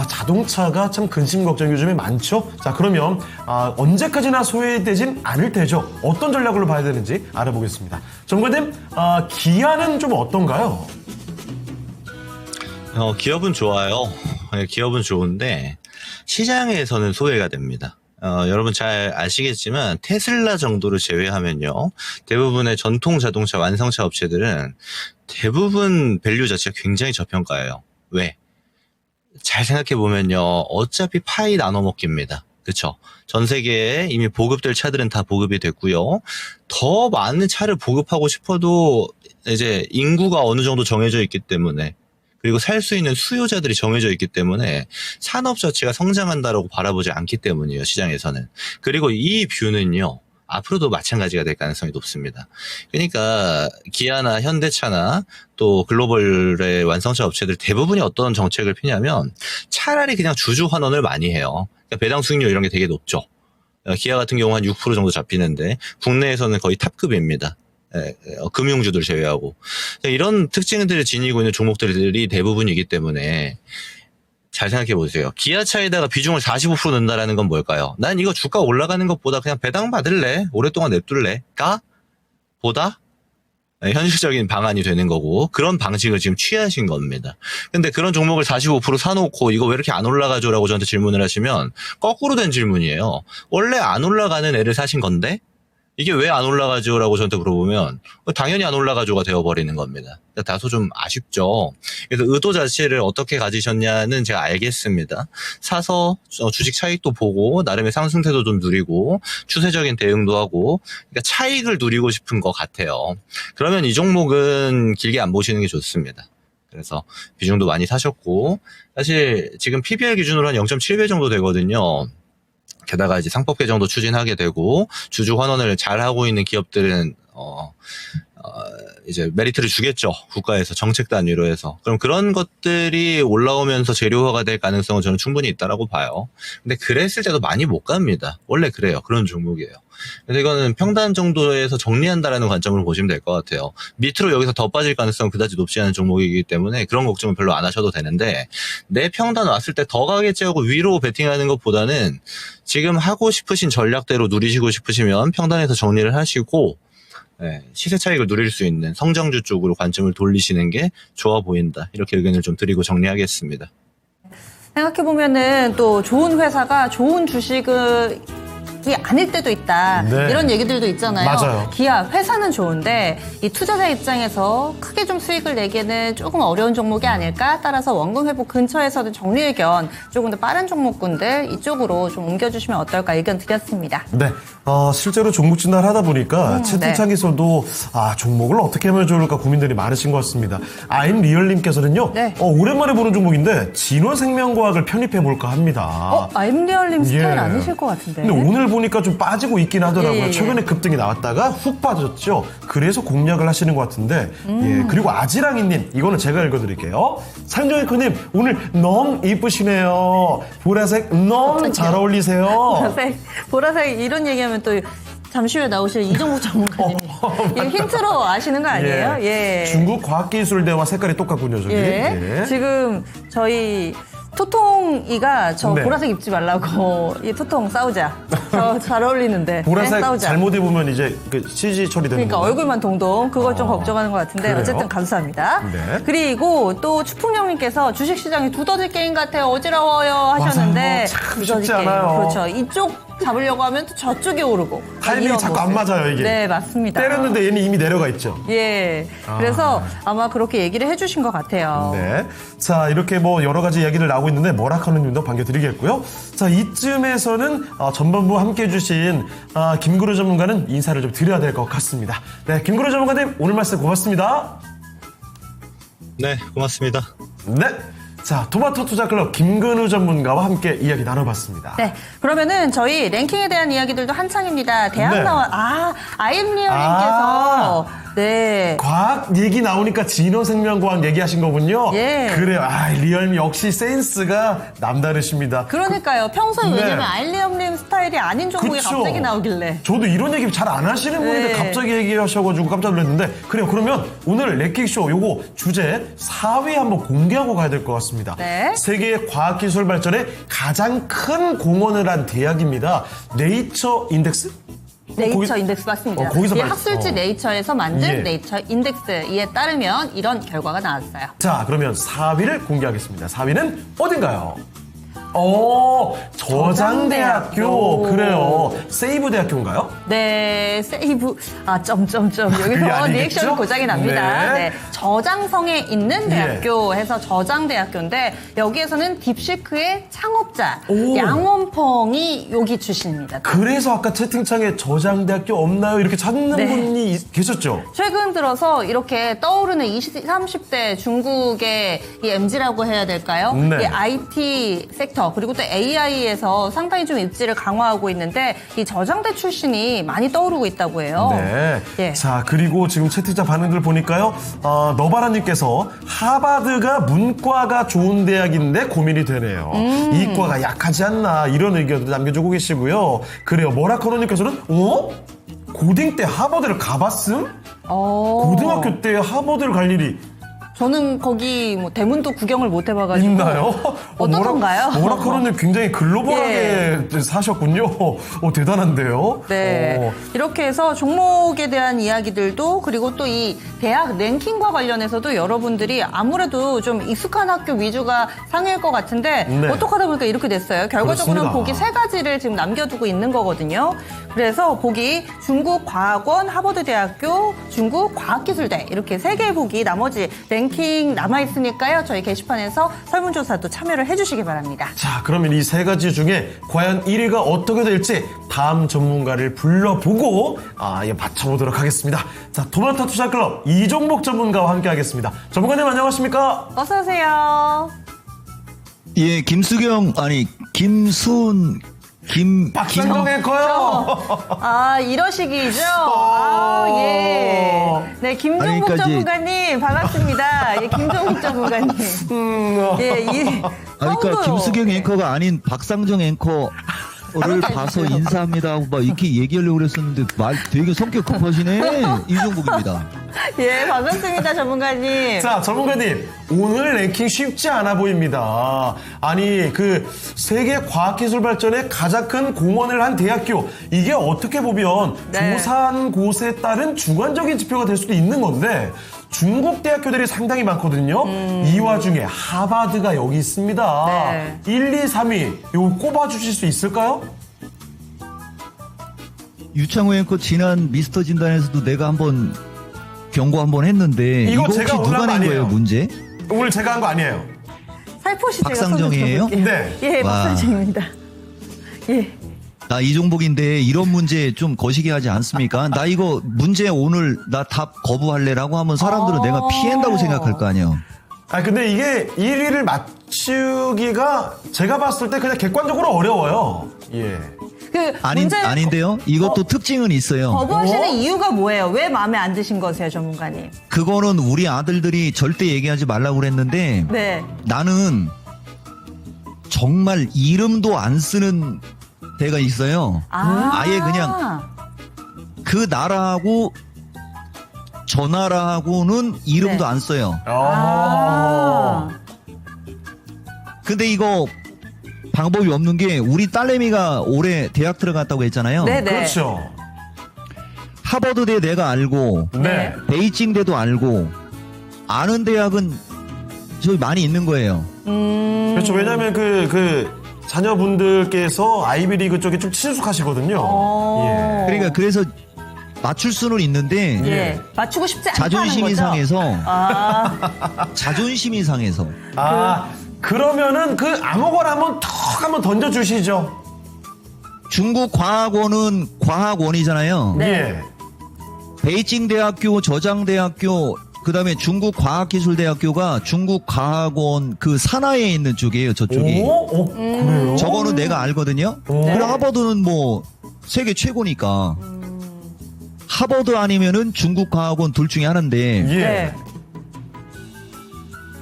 자동차가 참 근심 걱정 요즘에 많죠? 자, 그러면 언제까지나 소외되진 않을 테죠. 어떤 전략으로 봐야 되는지 알아보겠습니다. 전문가님, 기아는 좀 어떤가요? 기업은 좋아요. 기업은 좋은데 시장에서는 소외가 됩니다. 여러분 잘 아시겠지만 테슬라 정도를 제외하면요. 대부분의 전통 자동차 완성차 업체들은 대부분 밸류 자체가 굉장히 저평가예요. 왜? 잘 생각해 보면요. 어차피 파이 나눠 먹기입니다. 그쵸? 전 세계에 이미 보급될 차들은 다 보급이 됐고요. 더 많은 차를 보급하고 싶어도 이제 인구가 어느 정도 정해져 있기 때문에 그리고 살 수 있는 수요자들이 정해져 있기 때문에 산업 자체가 성장한다라고 바라보지 않기 때문이에요, 시장에서는. 그리고 이 뷰는요, 앞으로도 마찬가지가 될 가능성이 높습니다. 그러니까 기아나 현대차나 또 글로벌의 완성차 업체들 대부분이 어떤 정책을 피냐면 차라리 그냥 주주 환원을 많이 해요. 그러니까 배당 수익률 이런 게 되게 높죠. 기아 같은 경우 한 6% 정도 잡히는데 국내에서는 거의 탑급입니다. 금융주들 제외하고. 이런 특징들을 지니고 있는 종목들이 대부분이기 때문에 잘 생각해 보세요. 기아차에다가 비중을 45% 넣는다라는 건 뭘까요? 난 이거 주가 올라가는 것보다 그냥 배당 받을래? 오랫동안 냅둘래? 가? 보다? 현실적인 방안이 되는 거고 그런 방식을 지금 취하신 겁니다. 근데 그런 종목을 45% 사놓고 이거 왜 이렇게 안 올라가죠? 라고 저한테 질문을 하시면 거꾸로 된 질문이에요. 원래 안 올라가는 애를 사신 건데 이게 왜 안 올라가죠? 라고 저한테 물어보면 당연히 안 올라가죠가 되어버리는 겁니다. 다소 좀 아쉽죠. 그래서 의도 자체를 어떻게 가지셨냐는 제가 알겠습니다. 사서 주식 차익도 보고 나름의 상승세도 좀 누리고 추세적인 대응도 하고 그러니까 차익을 누리고 싶은 것 같아요. 그러면 이 종목은 길게 안 보시는 게 좋습니다. 그래서 비중도 많이 사셨고 사실 지금 PBR 기준으로 한 0.7배 정도 되거든요. 게다가 이제 상법 개정도 추진하게 되고 주주 환원을 잘 하고 있는 기업들은 이제 메리트를 주겠죠. 국가에서 정책 단위로 해서. 그럼 그런 것들이 올라오면서 재료화가 될 가능성은 저는 충분히 있다라고 봐요. 근데 그랬을 때도 많이 못 갑니다. 원래 그래요. 그런 종목이에요. 그래서 이거는 평단 정도에서 정리한다라는 관점으로 보시면 될 것 같아요. 밑으로 여기서 더 빠질 가능성은 그다지 높지 않은 종목이기 때문에 그런 걱정은 별로 안 하셔도 되는데, 내 평단 왔을 때 더 가겠지 하고 위로 베팅하는 것보다는 지금 하고 싶으신 전략대로 누리시고 싶으시면 평단에서 정리를 하시고, 시세 차익을 누릴 수 있는 성장주 쪽으로 관점을 돌리시는 게 좋아 보인다. 이렇게 의견을 좀 드리고 정리하겠습니다. 생각해보면은 또 좋은 회사가 좋은 주식을 아닐 때도 있다. 네. 이런 얘기들도 있잖아요. 맞아요. 기아 회사는 좋은데 이 투자자 입장에서 크게 좀 수익을 내기에는 조금 어려운 종목이 아닐까? 따라서 원금 회복 근처에서는 정리 의견 조금 더 빠른 종목군들 이쪽으로 좀 옮겨주시면 어떨까 의견 드렸습니다. 네. 실제로 종목 진단을 하다 보니까 채팅창에서도 종목을 어떻게 하면 좋을까 고민들이 많으신 것 같습니다. 아임 리얼님께서는요. 네. 오랜만에 보는 종목인데 진원생명과학을 편입해 볼까 합니다. 아임리얼님 스타일 예. 아니실 것 같은데. 근데 오늘 보니까 좀 빠지고 있긴 하더라고요. 예. 최근에 급등이 나왔다가 훅 빠졌죠. 그래서 공략을 하시는 것 같은데. 예. 그리고 아지랑이님, 이거는 제가 읽어드릴게요. 상정이커님, 오늘 너무 이쁘시네요. 보라색 너무 잘 어울리세요. 보라색 이런 얘기하면 또 잠시 후에 나오실 이종국 전문가님. 이거 힌트로 아시는 거 아니에요? 예. 중국 과학기술대와 색깔이 똑같군요, 저기. 예. 예. 지금 저희 토통이가 저 네. 보라색 입지 말라고 이 토통 싸우자. 저 잘 어울리는데. 보라색 네, 싸우자. 잘못 입으면 이제 그 CG 처리되는 그러니까 건가요? 얼굴만 동동 그걸 좀 걱정하는 것 같은데 그래요? 어쨌든 감사합니다. 네. 그리고 또 추풍령님께서 주식시장이 두더지 게임 같아요. 어지러워요 하셨는데 맞아요. 참 두더지 쉽지 게임. 않아요. 그렇죠. 이쪽 잡으려고 하면 또 저쪽이 오르고 타이밍이 이런 자꾸 안 모습. 맞아요, 이게. 네 맞습니다. 때렸는데 얘는 이미 내려가 있죠. 예. 그래서 아마 그렇게 얘기를 해주신 것 같아요. 네. 자, 이렇게 뭐 여러 가지 이야기를 나오고 있는데 머라카노 님도 반겨드리겠고요. 자, 이쯤에서는 전반부 함께 해주신 김구루 전문가는 인사를 좀 드려야 될 것 같습니다. 네, 김구루 전문가님 오늘 말씀 고맙습니다. 네, 고맙습니다. 네. 자, 토마토 투자클럽 김근우 전문가와 함께 이야기 나눠봤습니다. 네. 그러면은 저희 랭킹에 대한 이야기들도 한창입니다. 대학 네. 아임리어님께서 네. 과학 얘기 나오니까 진원생명과학 얘기하신 거군요. 예. 그래요. 리얼미 역시 센스가 남다르십니다. 그러니까요. 평소에 네. 왜냐면 아임리어님 스타일이 아닌 종목이 그쵸. 갑자기 나오길래. 저도 이런 얘기 잘 안 하시는 분인데 네. 갑자기 얘기하셔가지고 깜짝 놀랐는데, 그래요. 그러면 오늘 랭킹쇼 요거 주제 4위 한번 공개하고 가야 될 것 같습니다. 네. 세계의 과학기술 발전에 가장 큰 공헌을 한 대학입니다. 네이처 인덱스? 네이처 거기- 인덱스 맞습니다. 거기서 이 말- 학술지 네이처에서 만든 예. 네이처 인덱스 이에 따르면 이런 결과가 나왔어요. 자, 그러면 4위를 공개하겠습니다. 4위는 어딘가요? 저장대학교. 그래요. 세이브 대학교인가요? 네, 세이브, 점점점. 그게 여기서 아니겠죠? 리액션이 고장이 납니다. 네. 네. 저장성에 있는 예. 대학교 해서 저장대학교인데, 여기에서는 딥시크의 창업자, 오. 양원펑이 여기 출신입니다. 그래서 아까 채팅창에 저장대학교 없나요? 이렇게 찾는 네. 분이 계셨죠? 최근 들어서 이렇게 떠오르는 20, 30대 중국의 이 MZ라고 해야 될까요? 네. 이 IT 섹터, 그리고 또 AI에서 상당히 좀 입지를 강화하고 있는데, 이 저장대 출신이 많이 떠오르고 있다고 해요. 네. 예. 자, 그리고 지금 채팅창 반응들 보니까요, 너바라님께서 하버드가 문과가 좋은 대학인데 고민이 되네요. 이과가 약하지 않나, 이런 의견도 남겨주고 계시고요. 그래요. 모라카노님께서는, 고딩 때 하버드를 가봤음? 고등학교 때 하버드를 갈 일이 저는 거기 뭐 대문도 구경을 못 해봐가지고. 있나요? 어떻던가요? 모라카노님 굉장히 글로벌하게 사셨군요. 대단한데요? 네. 이렇게 해서 종목에 대한 이야기들도, 그리고 또 이 대학 랭킹과 관련해서도 여러분들이 아무래도 좀 익숙한 학교 위주가 상일 것 같은데, 네. 어떻게 하다 보니까 이렇게 됐어요. 결과적으로는 그렇습니다. 보기 세 가지를 지금 남겨두고 있는 거거든요. 그래서 보기 중국과학원, 하버드대학교, 중국과학기술대, 이렇게 세 개의 보기, 나머지 랭킹 남아있으니까요. 저희 게시판에서 설문조사도 참여를 해주시기 바랍니다. 자, 그러면 이 세 가지 중에 과연 1위가 어떻게 될지 다음 전문가를 불러보고 맞춰보도록 하겠습니다. 자, 토마토 투자클럽 이종복 전문가와 함께 하겠습니다. 전문가님 안녕하십니까? 어서오세요. 예, 김수훈 박상정 앵커요. 아, 이러시기죠? 아, 예. 네, 김종국 아니, 그러니까 이제- 전문가님, 반갑습니다. 예, 김종국 전문가님. 예, 이. 그러니까 성도요. 김수경 네. 앵커가 아닌 박상정 앵커를 봐서 인사합니다 하고 막 이렇게 얘기하려고 그랬었는데 말 되게 성격 급하시네. 이종국입니다. 예, 반갑습니다, 전문가님. 자, 전문가님, 오늘 랭킹 쉽지 않아 보입니다. 아니, 그 세계 과학기술 발전에 가장 큰 공헌을 한 대학교, 이게 어떻게 보면 네. 조사한 곳에 따른 주관적인 지표가 될 수도 있는 건데 중국 대학교들이 상당히 많거든요. 이 와중에 하버드가 여기 있습니다. 네. 1, 2, 3위, 이거 꼽아주실 수 있을까요? 유창호 앵커 지난 미스터 진단에서도 내가 한번 경고 한번 했는데 이거 이거 혹시 제가 올라간 누가 거 낸 아니에요? 거예요 문제? 오늘 제가 한 거 아니에요. 살포시 제가 박상정이에요? 손을 들어볼게요. 네. 예, 와. 박상정입니다. 예. 나 이종복인데 이런 문제 좀 거시기 하지 않습니까? 나 이거 문제 오늘 나 답 거부할래라고 하면 사람들은 내가 피한다고 생각할 거 아니에요. 아, 근데 이게 1위를 맞추기가 제가 봤을 때 그냥 객관적으로 어려워요. 예. 그 문제 아닌데요? 이것도 특징은 있어요. 거부하시는 이유가 뭐예요? 왜 마음에 안 드신 거세요, 전문가님? 그거는 우리 아들들이 절대 얘기하지 말라고 그랬는데 네. 나는 정말 이름도 안 쓰는 데가 있어요. 아예 그냥 그 나라하고 저 나라하고는 이름도 네. 안 써요. 아. 근데 이거 방법이 없는 게 우리 딸내미가 올해 대학 들어갔다고 했잖아요. 네네. 그렇죠. 하버드대 내가 알고 네. 베이징대도 알고 아는 대학은 저기 많이 있는 거예요. 그렇죠. 왜냐하면 그 자녀분들께서 아이비리그 쪽에 좀 친숙하시거든요. 예. 그러니까 그래서 맞출 수는 있는데 예. 맞추고 싶지 않다는 자존심이 거죠? 상해서 아. 자존심이 상해서 아, 그러면은 그 아무거나 한번 던져주시죠. 중국 과학원은 과학원이잖아요. 네. 예. 베이징 대학교, 저장대학교, 그다음에 중국 과학기술대학교가 중국 과학원 그 산하에 있는 쪽이에요. 저쪽이. 오? 그래요? 저거는 내가 알거든요. 그리고 하버드는 뭐 세계 최고니까. 하버드 아니면은 중국 과학원 둘 중에 하나인데 예. 네.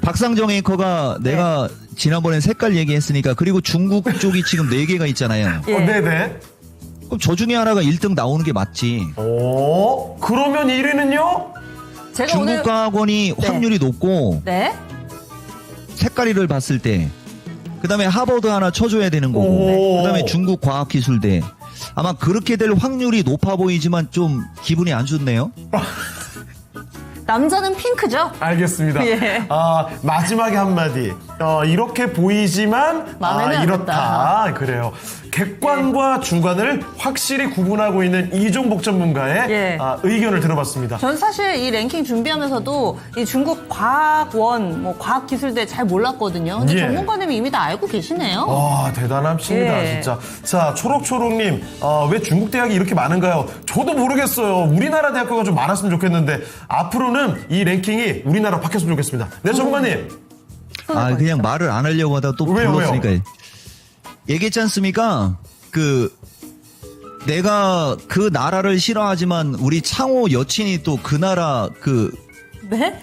박상정 앵커가 내가 지난번에 색깔 얘기했으니까 그리고 중국 쪽이 지금 4개가 있잖아요. 예. 네네. 그럼 저 중에 하나가 1등 나오는 게 맞지. 오, 그러면 1위는요? 제가 중국 오늘 과학원이 확률이 높고 네. 색깔이를 봤을 때 그다음에 하버드 하나 쳐줘야 되는 거고 오. 그다음에 중국 과학기술대 아마 그렇게 될 확률이 높아 보이지만 좀 기분이 안 좋네요. 남자는 핑크죠? 알겠습니다. 예. 아, 마지막에 한마디. 이렇게 보이지만 마음에는 안 이렇다. 그래요. 객관과 주관을 확실히 구분하고 있는 이종복 전문가의 예. 의견을 들어봤습니다. 전 사실 이 랭킹 준비하면서도 이 중국 과학원, 뭐 과학기술대 잘 몰랐거든요. 근데 예. 전문가님이 이미 다 알고 계시네요. 와, 대단하십니다, 예. 진짜. 자, 초록초록님, 왜 중국 대학이 이렇게 많은가요? 저도 모르겠어요. 우리나라 대학교가 좀 많았으면 좋겠는데, 앞으로는 이 랭킹이 우리나라 바뀌었으면 좋겠습니다. 네, 전문가님. 아 그냥 말을 안 하려고 하다 또 왜요, 불렀으니까 왜요? 얘기했지 않습니까? 내가 그 나라를 싫어하지만 우리 창호 여친이 또 그 나라 네?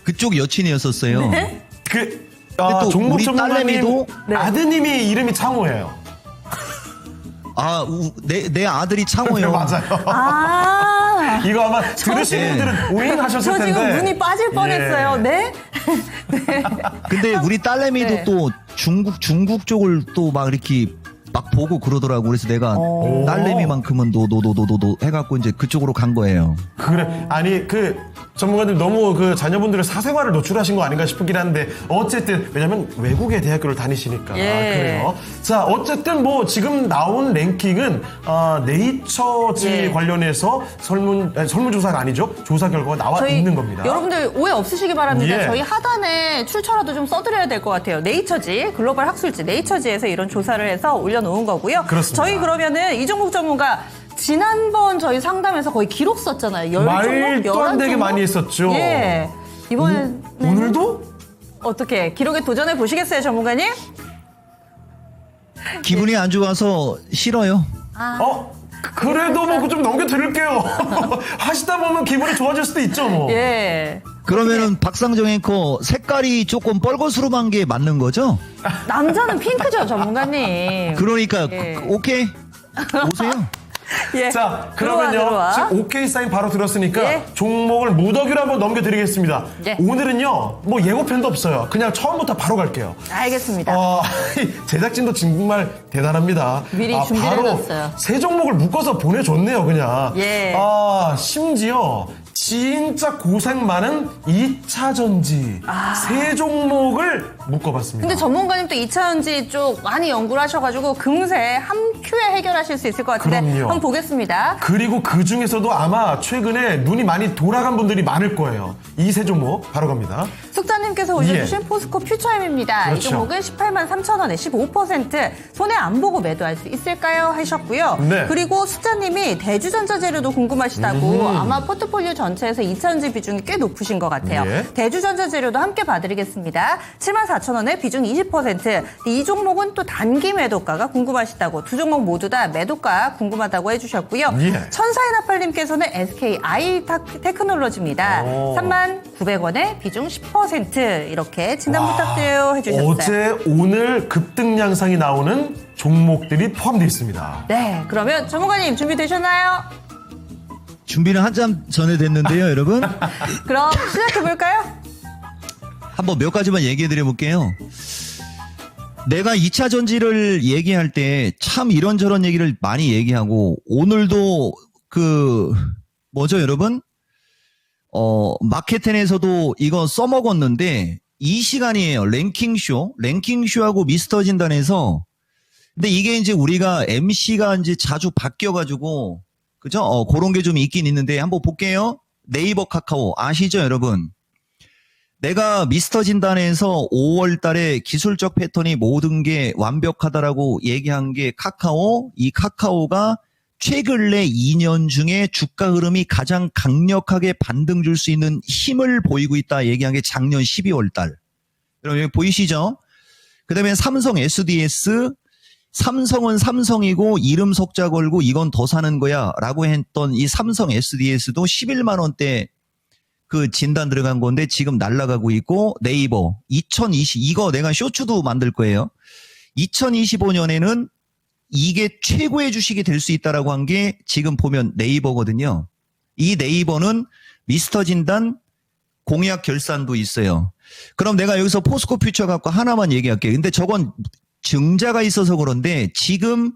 그쪽 여친이었었어요. 네? 또 종목 우리 전문가님 딸내미도- 네. 아드님이 이름이 창호예요. 내 아들이 창호예요. 맞아요. 아. 이거 아마 들으시는 분들은 오잉하셨을 저 텐데. 지금 눈이 빠질 뻔했어요. 예. 네? 근데 우리 딸내미도 네. 또 중국 쪽을 또 막 이렇게 막 보고 그러더라고. 그래서 내가 딸내미만큼은 너 해갖고 이제 그쪽으로 간 거예요. 그래. 아니, 전문가들 너무 자녀분들의 사생활을 노출하신 거 아닌가 싶긴 한데, 어쨌든, 왜냐면 외국의 대학교를 다니시니까. 예. 그래요. 자, 어쨌든 지금 나온 랭킹은, 네이처지 예. 관련해서 설문조사가 아니죠. 조사 결과가 나와 있는 겁니다. 여러분들 오해 없으시기 바랍니다. 예. 저희 하단에 출처라도 좀 써드려야 될 것 같아요. 네이처지, 글로벌 학술지 네이처지에서 이런 조사를 해서 올려놓은 거고요. 그렇습니다. 저희 그러면은 이종국 전문가 지난번 저희 상담에서 거의 기록 썼잖아요. 10종목? 말도 안 되게 11종목? 많이 했었죠. 예. 이번엔 오늘도? 어떻게 기록에 도전해 보시겠어요, 전문가님? 기분이 안 좋아서 싫어요. 그래도 뭐 좀 넘겨드릴게요. 하시다 보면 기분이 좋아질 수도 있죠, 뭐. 예. 그러면은 박상정 앵커 색깔이 조금 뻘거스름한 게 맞는 거죠? 남자는 핑크죠, 전문가님. 그러니까 예. 오케이 오세요. 예. 자, 그러면요. 지금 오케이 사인 바로 들었으니까 예. 종목을 무더기로 한번 넘겨드리겠습니다. 예. 오늘은요, 뭐 예고편도 없어요. 그냥 처음부터 바로 갈게요. 알겠습니다. 제작진도 정말 대단합니다. 미리 준비를 바로 해놨어요. 세 종목을 묶어서 보내줬네요, 그냥. 예. 심지어 진짜 고생 많은 2차 전지 세 종목을 묶어봤습니다. 근데 전문가님 또 2차전지 쪽 많이 연구를 하셔가지고 금세 한 큐에 해결하실 수 있을 것 같은데 그럼요. 한번 보겠습니다. 그리고 그 중에서도 아마 최근에 눈이 많이 돌아간 분들이 많을 거예요. 이 세 종목 바로 갑니다. 숙자님께서 올려주신 포스코 퓨처엠입니다. 그렇죠. 이 종목은 18만 3천 원에 15% 손해 안 보고 매도할 수 있을까요? 하셨고요. 네. 그리고 숙자님이 대주전자재료도 궁금하시다고 아마 포트폴리오 전체에서 2차전지 비중이 꽤 높으신 것 같아요. 예. 대주전자재료도 함께 봐드리겠습니다. 7만 4천 원에 비중 20%. 이 종목은 또 단기 매도가가 궁금하시다고 두 종목 모두 다 매도가 궁금하다고 해주셨고요. 예. 천사인아팔님께서는 SK 아이테크놀로지입니다. 오. 3만 900원에 비중 10% 이렇게 진단 부탁드려요 해주셨어요. 어제 오늘 급등 양상이 나오는 종목들이 포함되어 있습니다. 네, 그러면 전문가님 준비되셨나요? 준비는 한참 전에 됐는데요, 여러분. 그럼 시작해볼까요? 한번 몇 가지만 얘기해 드려 볼게요. 내가 2차 전지를 얘기할 때 참 이런저런 얘기를 많이 얘기하고 오늘도 뭐죠, 여러분? 마케텐에서도 이거 써먹었는데 이 시간이에요. 랭킹쇼하고 미스터 진단에서. 근데 이게 이제 우리가 MC가 이제 자주 바뀌어가지고, 그죠? 그런 게 좀 있긴 있는데 한번 볼게요. 네이버 카카오 아시죠, 여러분? 내가 미스터 진단에서 5월 달에 기술적 패턴이 모든 게 완벽하다라고 얘기한 게 카카오, 이 카카오가 최근래 2년 중에 주가 흐름이 가장 강력하게 반등 줄 수 있는 힘을 보이고 있다 얘기한 게 작년 12월 달. 여러분 여기 보이시죠? 그 다음에 삼성 SDS, 삼성은 삼성이고 이름 석자 걸고 이건 더 사는 거야 라고 했던 이 삼성 SDS도 11만 원대 그 진단 들어간 건데 지금 날아가고 있고 네이버 이거 내가 쇼츠도 만들 거예요. 2025년에는 이게 최고의 주식이 될 수 있다라고 한 게 지금 보면 네이버거든요. 이 네이버는 미스터 진단 공약 결산도 있어요. 그럼 내가 여기서 포스코 퓨처 갖고 하나만 얘기할게요. 근데 저건 증자가 있어서 그런데 지금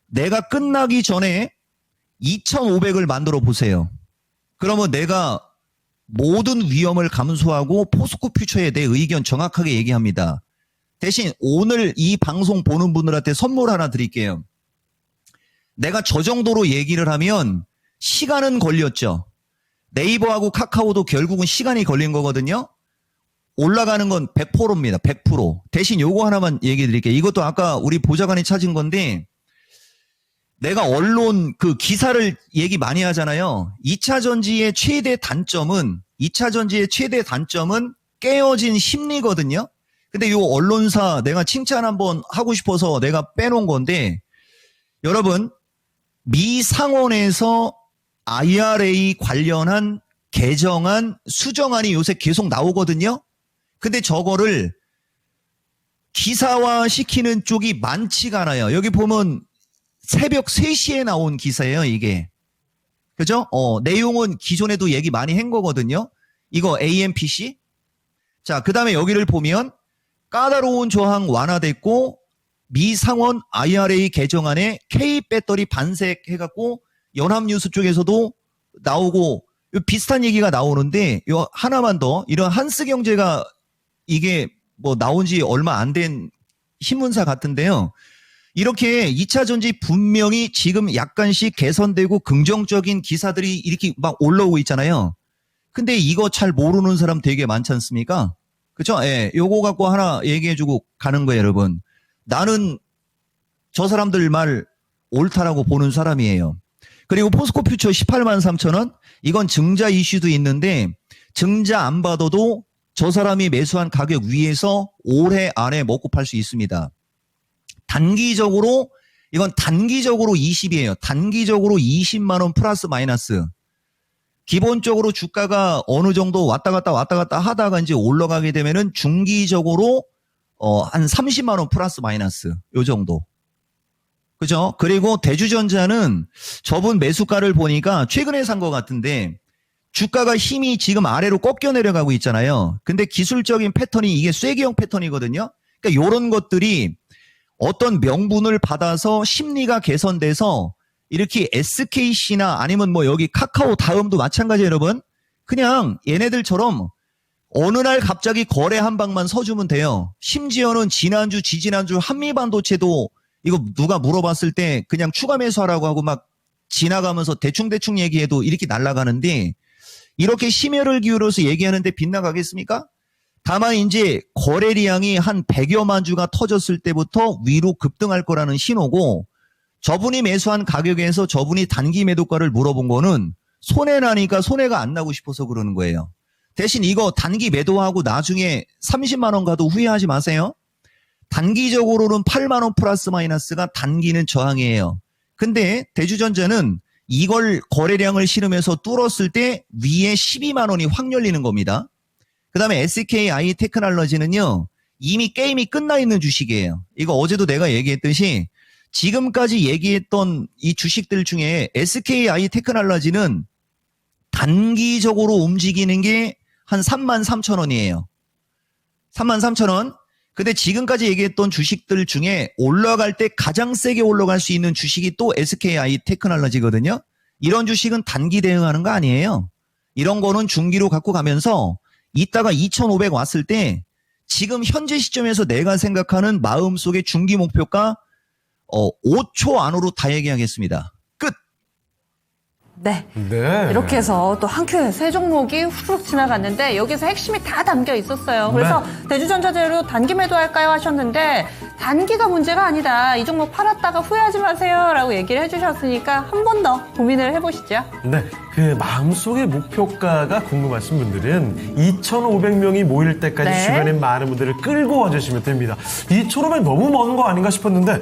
내가 끝나기 전에 2,500을 만들어 보세요. 그러면 내가 모든 위험을 감수하고 포스코 퓨처에 대해 의견 정확하게 얘기합니다. 대신 오늘 이 방송 보는 분들한테 선물 하나 드릴게요. 내가 저 정도로 얘기를 하면 시간은 걸렸죠. 네이버하고 카카오도 결국은 시간이 걸린 거거든요. 올라가는 건 100%입니다. 100%. 대신 요거 하나만 얘기해 드릴게요. 이것도 아까 우리 보좌관이 찾은 건데 내가 언론 그 기사를 얘기 많이 하잖아요. 2차 전지의 최대 단점은 깨어진 심리거든요. 근데 요 언론사 내가 칭찬 한번 하고 싶어서 내가 빼놓은 건데 여러분 미 상원에서 IRA 관련한 개정안, 수정안이 요새 계속 나오거든요. 근데 저거를 기사화 시키는 쪽이 많지가 않아요. 여기 보면 새벽 3시에 나온 기사예요, 이게. 그죠? 내용은 기존에도 얘기 많이 한 거거든요. 이거 AMPC. 자, 그 다음에 여기를 보면 까다로운 조항 완화됐고 미 상원 IRA 개정안에 K 배터리 반색해갖고 연합뉴스 쪽에서도 나오고 비슷한 얘기가 나오는데 요 하나만 더 이런 한스경제가 이게 뭐 나온 지 얼마 안 된 신문사 같은데요. 이렇게 2차 전지 분명히 지금 약간씩 개선되고 긍정적인 기사들이 이렇게 막 올라오고 있잖아요. 근데 이거 잘 모르는 사람 되게 많지 않습니까? 그쵸? 예. 요거 갖고 하나 얘기해주고 가는 거예요, 여러분. 나는 저 사람들 말 옳다라고 보는 사람이에요. 그리고 포스코 퓨처 18만 3천 원. 이건 증자 이슈도 있는데 증자 안 받아도 저 사람이 매수한 가격 위에서 올해 안에 먹고 팔 수 있습니다. 단기적으로 이건 단기적으로 20이에요. 단기적으로 20만 원 플러스 마이너스. 기본적으로 주가가 어느 정도 왔다 갔다 하다가 이제 올라가게 되면은 중기적으로 한 30만 원 플러스 마이너스 요 정도. 그죠? 그리고 대주전자는 저분 매수가를 보니까 최근에 산 것 같은데 주가가 힘이 지금 아래로 꺾여 내려가고 있잖아요. 근데 기술적인 패턴이 이게 쐐기형 패턴이거든요. 그러니까 요런 것들이 어떤 명분을 받아서 심리가 개선돼서 이렇게 SKC나 아니면 뭐 여기 카카오 다음도 마찬가지예요, 여러분. 그냥 얘네들처럼 어느 날 갑자기 거래 한 방만 서주면 돼요. 심지어는 지난주, 지지난주 한미반도체도 이거 누가 물어봤을 때 그냥 추가 매수하라고 하고 막 지나가면서 대충대충 얘기해도 이렇게 날아가는데 이렇게 심혈을 기울여서 얘기하는데 빗나가겠습니까? 다만 이제 거래량이 한 100여만 주가 터졌을 때부터 위로 급등할 거라는 신호고 저분이 매수한 가격에서 저분이 단기 매도가를 물어본 거는 손해나니까 손해가 안 나고 싶어서 그러는 거예요. 대신 이거 단기 매도하고 나중에 30만 원 가도 후회하지 마세요. 단기적으로는 8만 원 플러스 마이너스가 단기는 저항이에요. 근데 대주전자는 이걸 거래량을 실으면서 뚫었을 때 위에 12만 원이 확 열리는 겁니다. 그 다음에 SKI 테크놀로지는요. 이미 게임이 끝나 있는 주식이에요. 이거 어제도 내가 얘기했듯이 지금까지 얘기했던 이 주식들 중에 SKI 테크놀로지는 단기적으로 움직이는 게 한 33,000원이에요. 33,000원. 근데 지금까지 얘기했던 주식들 중에 올라갈 때 가장 세게 올라갈 수 있는 주식이 또 SKI 테크놀로지거든요. 이런 주식은 단기 대응하는 거 아니에요. 이런 거는 중기로 갖고 가면서 이따가 2,500 왔을 때 지금 현재 시점에서 내가 생각하는 마음속의 중기 목표가 5초 안으로 다 얘기하겠습니다. 끝. 네. 네. 이렇게 해서 또 한 큐에 세 종목이 후루룩 지나갔는데 여기서 핵심이 다 담겨 있었어요. 그래서 대주전자재료 단기 매도할까요 하셨는데 단기가 문제가 아니다. 이 종목 팔았다가 후회하지 마세요 라고 얘기를 해주셨으니까 한 번 더 고민을 해보시죠. 네. 그 마음속의 목표가가 궁금하신 분들은 2,500명이 모일 때까지 네. 주변에 많은 분들을 끌고 와주시면 됩니다. 2,500 너무 먼 거 아닌가 싶었는데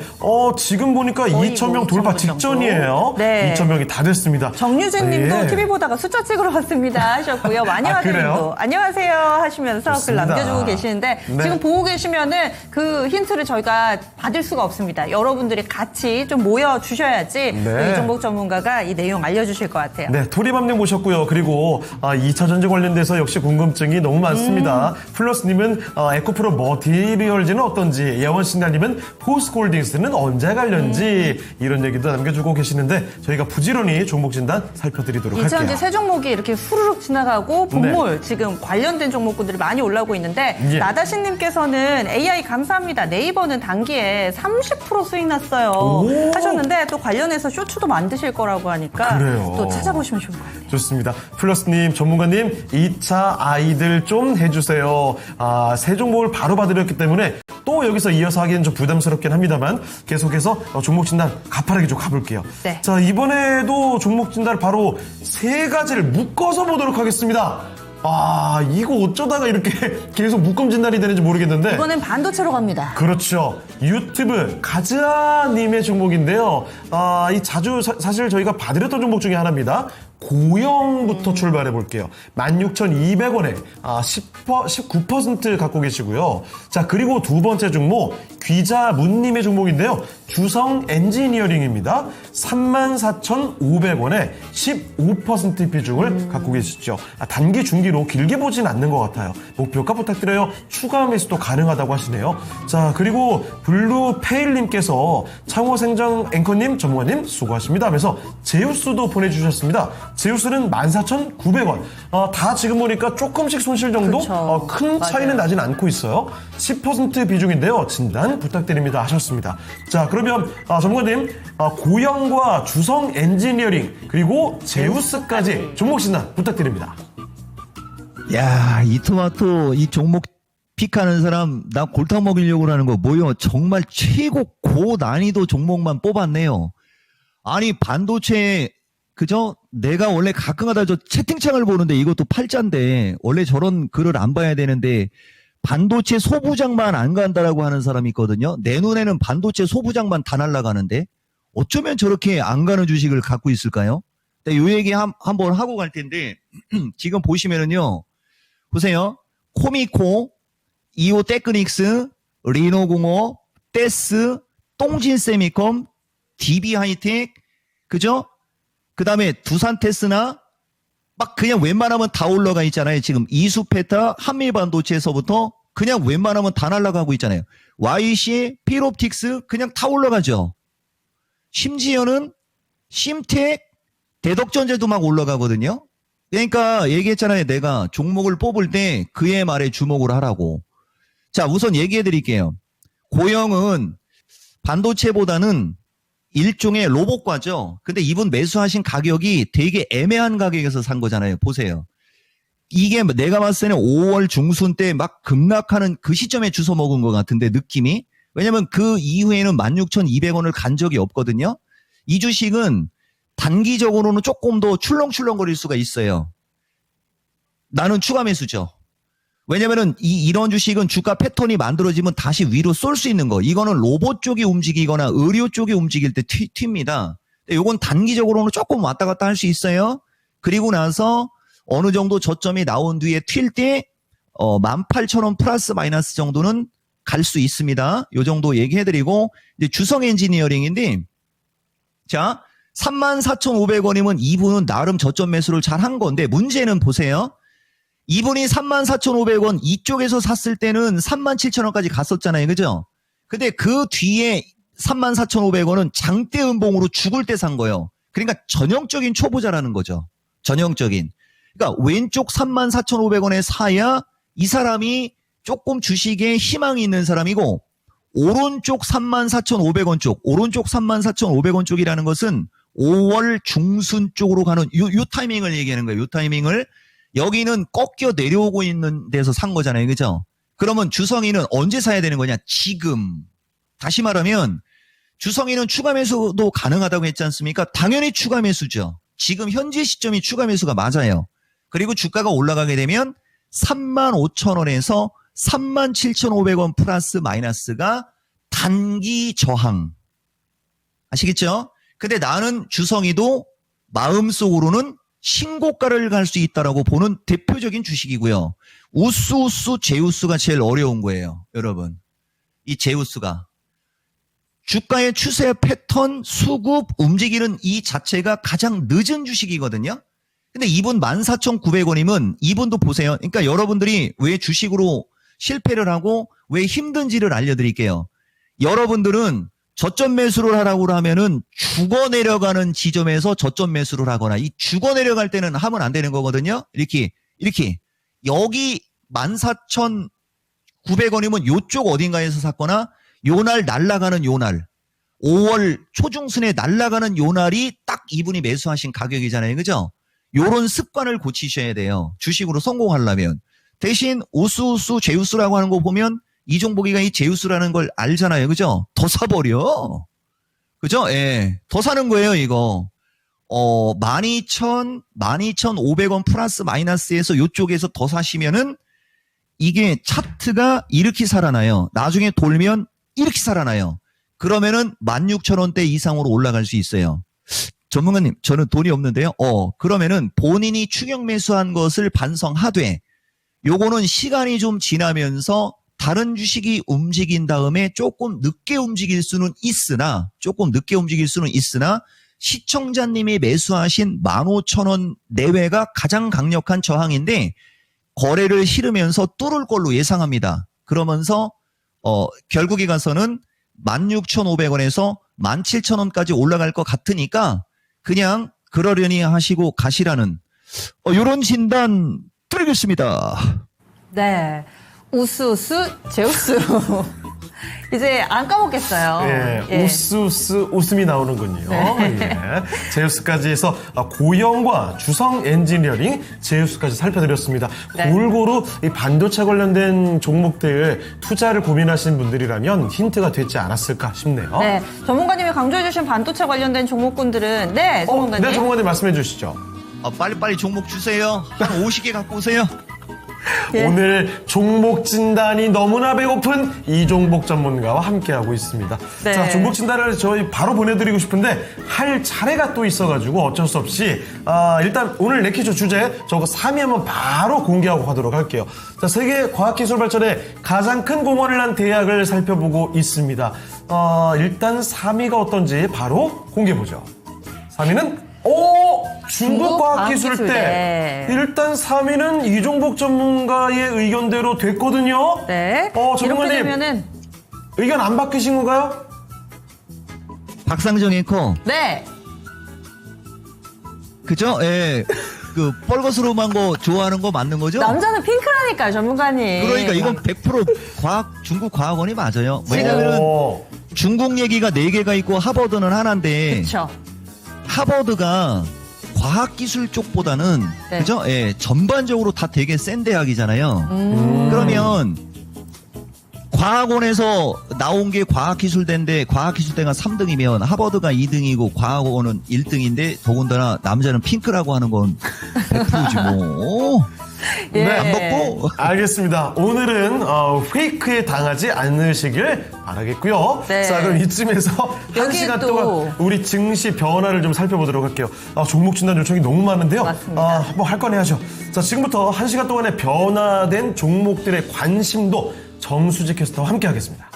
지금 보니까 거의 2,000명 뭐 돌파 2,000명 직전이에요. 네. 2,000명이 다 됐습니다. 정유진 님도 예. TV 보다가 숫자 찍으러 왔습니다 하셨고요. 마녀아들 그래요? 님도 안녕하세요 하시면서 좋습니다. 글 남겨주고 계시는데 네. 지금 보고 계시면은 그 힌트를 저희가 받을 수가 없습니다. 여러분들이 같이 좀 모여주셔야지 네. 이 종목 전문가가 이 내용 알려주실 것 같아요. 네, 토리밤님 모셨고요. 그리고 2차 전지 관련돼서 역시 궁금증이 너무 많습니다. 플러스님은 에코프로 머티리얼즈는 어떤지, 예원신다님은 포스코홀딩스는 언제 관련지 이런 얘기도 남겨주고 계시는데 저희가 부지런히 종목 진단 살펴드리도록 이제 할게요. 세 종목이 이렇게 후루룩 지나가고 본물 지금 관련된 종목군들이 많이 올라오고 있는데 예. 나다신님께서는 AI 감사합니다. 네이버는 단기에 30% 수익 났어요 오. 하셨는데 또 관련해서 쇼츠도 만드실 거라고 하니까 그래요. 또 찾아보시면 좋을 것 같아요. 좋습니다. 플러스님, 전문가님, 2차 아이들 좀 해주세요. 새 종목을 바로 봐드렸기 때문에 또 여기서 이어서 하기엔 좀 부담스럽긴 합니다만 계속해서 종목 진단 가파르게 좀 가볼게요. 네. 자, 이번에도 종목 진단을 바로 세 가지를 묶어서 보도록 하겠습니다. 이거 어쩌다가 이렇게 계속 묶음 진단이 되는지 모르겠는데. 이번엔 반도체로 갑니다. 그렇죠. 유튜브 가즈아님의 종목인데요. 사실 저희가 봐드렸던 종목 중에 하나입니다. 고영부터 출발해 볼게요. 16,200원에 19% 갖고 계시고요. 자, 그리고 두 번째 종목 귀자문님의 종목인데요. 주성 엔지니어링입니다. 34,500원에 15% 비중을 갖고 계시죠. 단기 중기로 길게 보진 않는 것 같아요. 목표가 부탁드려요. 추가 매수도 가능하다고 하시네요. 자, 그리고 블루페일님께서 창호생정 앵커님, 전문가님 수고하십니다 하면서 제우스도 보내주셨습니다. 제우스는 14,900원. 다 지금 보니까 조금씩 손실 정도? 그쵸. 큰 차이는 맞아요. 나진 않고 있어요. 10% 비중인데요. 진단 부탁드립니다 하셨습니다. 자, 그러면 전문가님, 고영과 주성 엔지니어링 그리고 제우스까지 종목 진단 부탁드립니다. 야, 이 토마토 이 종목 픽하는 사람 나 골탕 먹이려고 하는 거 뭐요? 정말 최고 고난이도 종목만 뽑았네요. 아니 반도체 그죠? 내가 원래 가끔가다 저 채팅창을 보는데 이것도 팔자인데 원래 저런 글을 안 봐야 되는데 반도체 소부장만 안 간다라고 하는 사람이 있거든요. 내 눈에는 반도체 소부장만 다 날아가는데 어쩌면 저렇게 안 가는 주식을 갖고 있을까요? 요 얘기 한번 하고 갈 텐데 지금 보시면은요. 보세요. 코미코, 이오테크닉스, 리노공업, 떼스, 똥진세미컴, DB하이텍, 그죠? 그 다음에 두산테스나 막 그냥 웬만하면 다 올라가 있잖아요. 지금 이수페타, 한미반도체에서부터 그냥 웬만하면 다 날아가고 있잖아요. YC, 필옵틱스 그냥 다 올라가죠. 심지어는 심텍, 대덕전자도 막 올라가거든요. 그러니까 얘기했잖아요. 내가 종목을 뽑을 때 그의 말에 주목을 하라고. 자, 우선 얘기해 드릴게요. 고영은 반도체보다는 일종의 로봇과죠. 근데 이분 매수하신 가격이 되게 애매한 가격에서 산 거잖아요. 보세요. 이게 내가 봤을 때는 5월 중순 때 막 급락하는 그 시점에 주워 먹은 것 같은데 느낌이. 왜냐면 그 이후에는 16,200원을 간 적이 없거든요. 이 주식은 단기적으로는 조금 더 출렁출렁거릴 수가 있어요. 나는 추가 매수죠. 왜냐면은 이런 주식은 주가 패턴이 만들어지면 다시 위로 쏠 수 있는 거. 이거는 로봇 쪽이 움직이거나 의료 쪽이 움직일 때 튑니다. 요건 단기적으로는 조금 왔다 갔다 할 수 있어요. 그리고 나서 어느 정도 저점이 나온 뒤에 튈 때 18,000원 플러스 마이너스 정도는 갈 수 있습니다. 요 정도 얘기해드리고 이제 주성 엔지니어링인데 자 34,500원이면 이분은 나름 저점 매수를 잘 한 건데 문제는 보세요. 이분이 34,500원 이쪽에서 샀을 때는 37,000원까지 갔었잖아요. 그죠? 근데 그 뒤에 34,500원은 장대 음봉으로 죽을 때 산 거예요. 그러니까 전형적인 초보자라는 거죠. 전형적인. 그러니까 왼쪽 34,500원에 사야 이 사람이 조금 주식에 희망이 있는 사람이고 오른쪽 34,500원 쪽, 오른쪽 34,500원 쪽이라는 것은 5월 중순 쪽으로 가는 요 타이밍을 얘기하는 거예요. 요 타이밍을. 여기는 꺾여 내려오고 있는 데서 산 거잖아요. 그죠? 그러면 주성이는 언제 사야 되는 거냐? 지금. 다시 말하면 주성이는 추가 매수도 가능하다고 했지 않습니까? 당연히 추가 매수죠. 지금 현재 시점이 추가 매수가 맞아요. 그리고 주가가 올라가게 되면 35,000원에서 37,500원 플러스 마이너스가 단기 저항. 아시겠죠? 근데 나는 주성이도 마음속으로는 신고가를 갈 수 있다라고 보는 대표적인 주식이고요. 우수우수 제우스가 제일 어려운 거예요. 여러분. 이 제우스가. 주가의 추세 패턴, 수급, 움직이는 이 자체가 가장 늦은 주식이거든요. 근데 이분 14,900원이면 이분도 보세요. 그러니까 여러분들이 왜 주식으로 실패를 하고 왜 힘든지를 알려드릴게요. 여러분들은 저점 매수를 하라고 하면은 죽어 내려가는 지점에서 저점 매수를 하거나 이 죽어 내려갈 때는 하면 안 되는 거거든요. 이렇게 여기 14,900원이면 요쪽 어딘가에서 샀거나 요날 날라가는 요날 5월 초중순에 날라가는 요날이 딱 이분이 매수하신 가격이잖아요. 그죠? 요런 습관을 고치셔야 돼요. 주식으로 성공하려면. 대신 우수우수 제우스라고 하는 거 보면 이종복이가 이 제우스라는 걸 알잖아요. 그죠? 더 사버려. 그죠? 예. 더 사는 거예요, 이거. 12,500원 플러스 마이너스에서 요쪽에서 더 사시면은 이게 차트가 이렇게 살아나요. 나중에 돌면 이렇게 살아나요. 그러면은 16,000원대 이상으로 올라갈 수 있어요. 전문가님, 저는 돈이 없는데요. 그러면은 본인이 추격 매수한 것을 반성하되 요거는 시간이 좀 지나면서 다른 주식이 움직인 다음에 조금 늦게 움직일 수는 있으나 시청자님이 매수하신 15,000원 내외가 가장 강력한 저항인데 거래를 실으면서 뚫을 걸로 예상합니다. 그러면서 결국에 가서는 16,500원에서 17,000원까지 올라갈 것 같으니까 그냥 그러려니 하시고 가시라는 이런 진단 드리겠습니다. 네. 우수우수 제우스. 이제 안 까먹겠어요. 예, 우스우스 웃음이 나오는군요. 네. 예. 제우스까지 해서 고영과 주성 엔지니어링 제우스까지 살펴드렸습니다. 네. 골고루 이 반도체 관련된 종목들 투자를 고민하시는 분들이라면 힌트가 되지 않았을까 싶네요. 네. 전문가님이 강조해주신 반도체 관련된 종목군들은 네, 전문가님. 네, 전문가님 말씀해 주시죠. 빨리빨리 종목 주세요. 한 50개 갖고 오세요. 예. 오늘 종목 진단이 너무나 배고픈 이종복 전문가와 함께하고 있습니다. 네. 자, 종목 진단을 저희 바로 보내드리고 싶은데 할 차례가 또 있어가지고 어쩔 수 없이 일단 오늘 랭킹쇼 주제 저거 3위 한번 바로 공개하고 가도록 할게요. 자, 세계 과학기술 발전에 가장 큰 공헌을 한 대학을 살펴보고 있습니다. 일단 3위가 어떤지 바로 공개해보죠. 3위는 중국 과학기술대. 일단 3위는 이종복 전문가의 의견대로 됐거든요. 네. 이렇게 전문가님 되면은 의견 안 바뀌신 건가요? 박상정 앵커. 네. 그죠? 예. 그 뻘거스름한 거 좋아하는 거 맞는 거죠? 남자는 핑크라니까요, 전문가님. 그러니까 이건 100% 중국 과학원이 맞아요. 왜냐면은 오. 중국 얘기가 4개가 있고 하버드는 하나인데 그렇죠. 하버드가 과학기술 쪽보다는 네. 그죠? 예, 전반적으로 다 되게 센 대학이잖아요. 그러면 과학원에서 나온 게 과학기술대인데 과학기술대가 3등이면 하버드가 2등이고 과학원은 1등인데 더군다나 남자는 핑크라고 하는 건 100%지 뭐. 예. 안 먹고 알겠습니다. 오늘은 페이크에 당하지 않으시길 바라겠고요. 네. 자, 그럼 이쯤에서 한 여기에 시간 또- 동안 우리 증시 변화를 좀 살펴보도록 할게요. 종목 진단 요청이 너무 많은데요. 맞습니다. 뭐 할 건 해야죠. 자, 지금부터 한 시간 동안의 변화된 종목들의 관심도 정수지 캐스터와 함께 하겠습니다.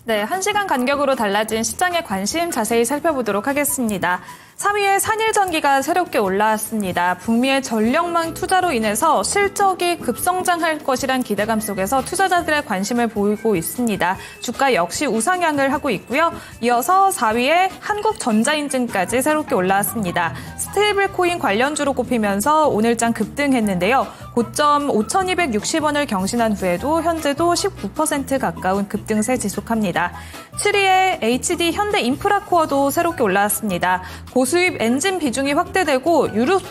네, 1시간 간격으로 달라진 시장의 관심 자세히 살펴보도록 하겠습니다. 3위에 산일전기가 새롭게 올라왔습니다. 북미의 전력망 투자로 인해서 실적이 급성장할 것이란 기대감 속에서 투자자들의 관심을 보이고 있습니다. 주가 역시 우상향을 하고 있고요. 이어서 4위에 한국전자인증까지 새롭게 올라왔습니다. 스테이블 코인 관련주로 꼽히면서 오늘장 급등했는데요. 고점 5,260원을 경신한 후에도 현재도 19% 가까운 급등세 지속합니다. 7위에 HD 현대인프라코어도 새롭게 올라왔습니다. 고수입 엔진 비중이 확대되고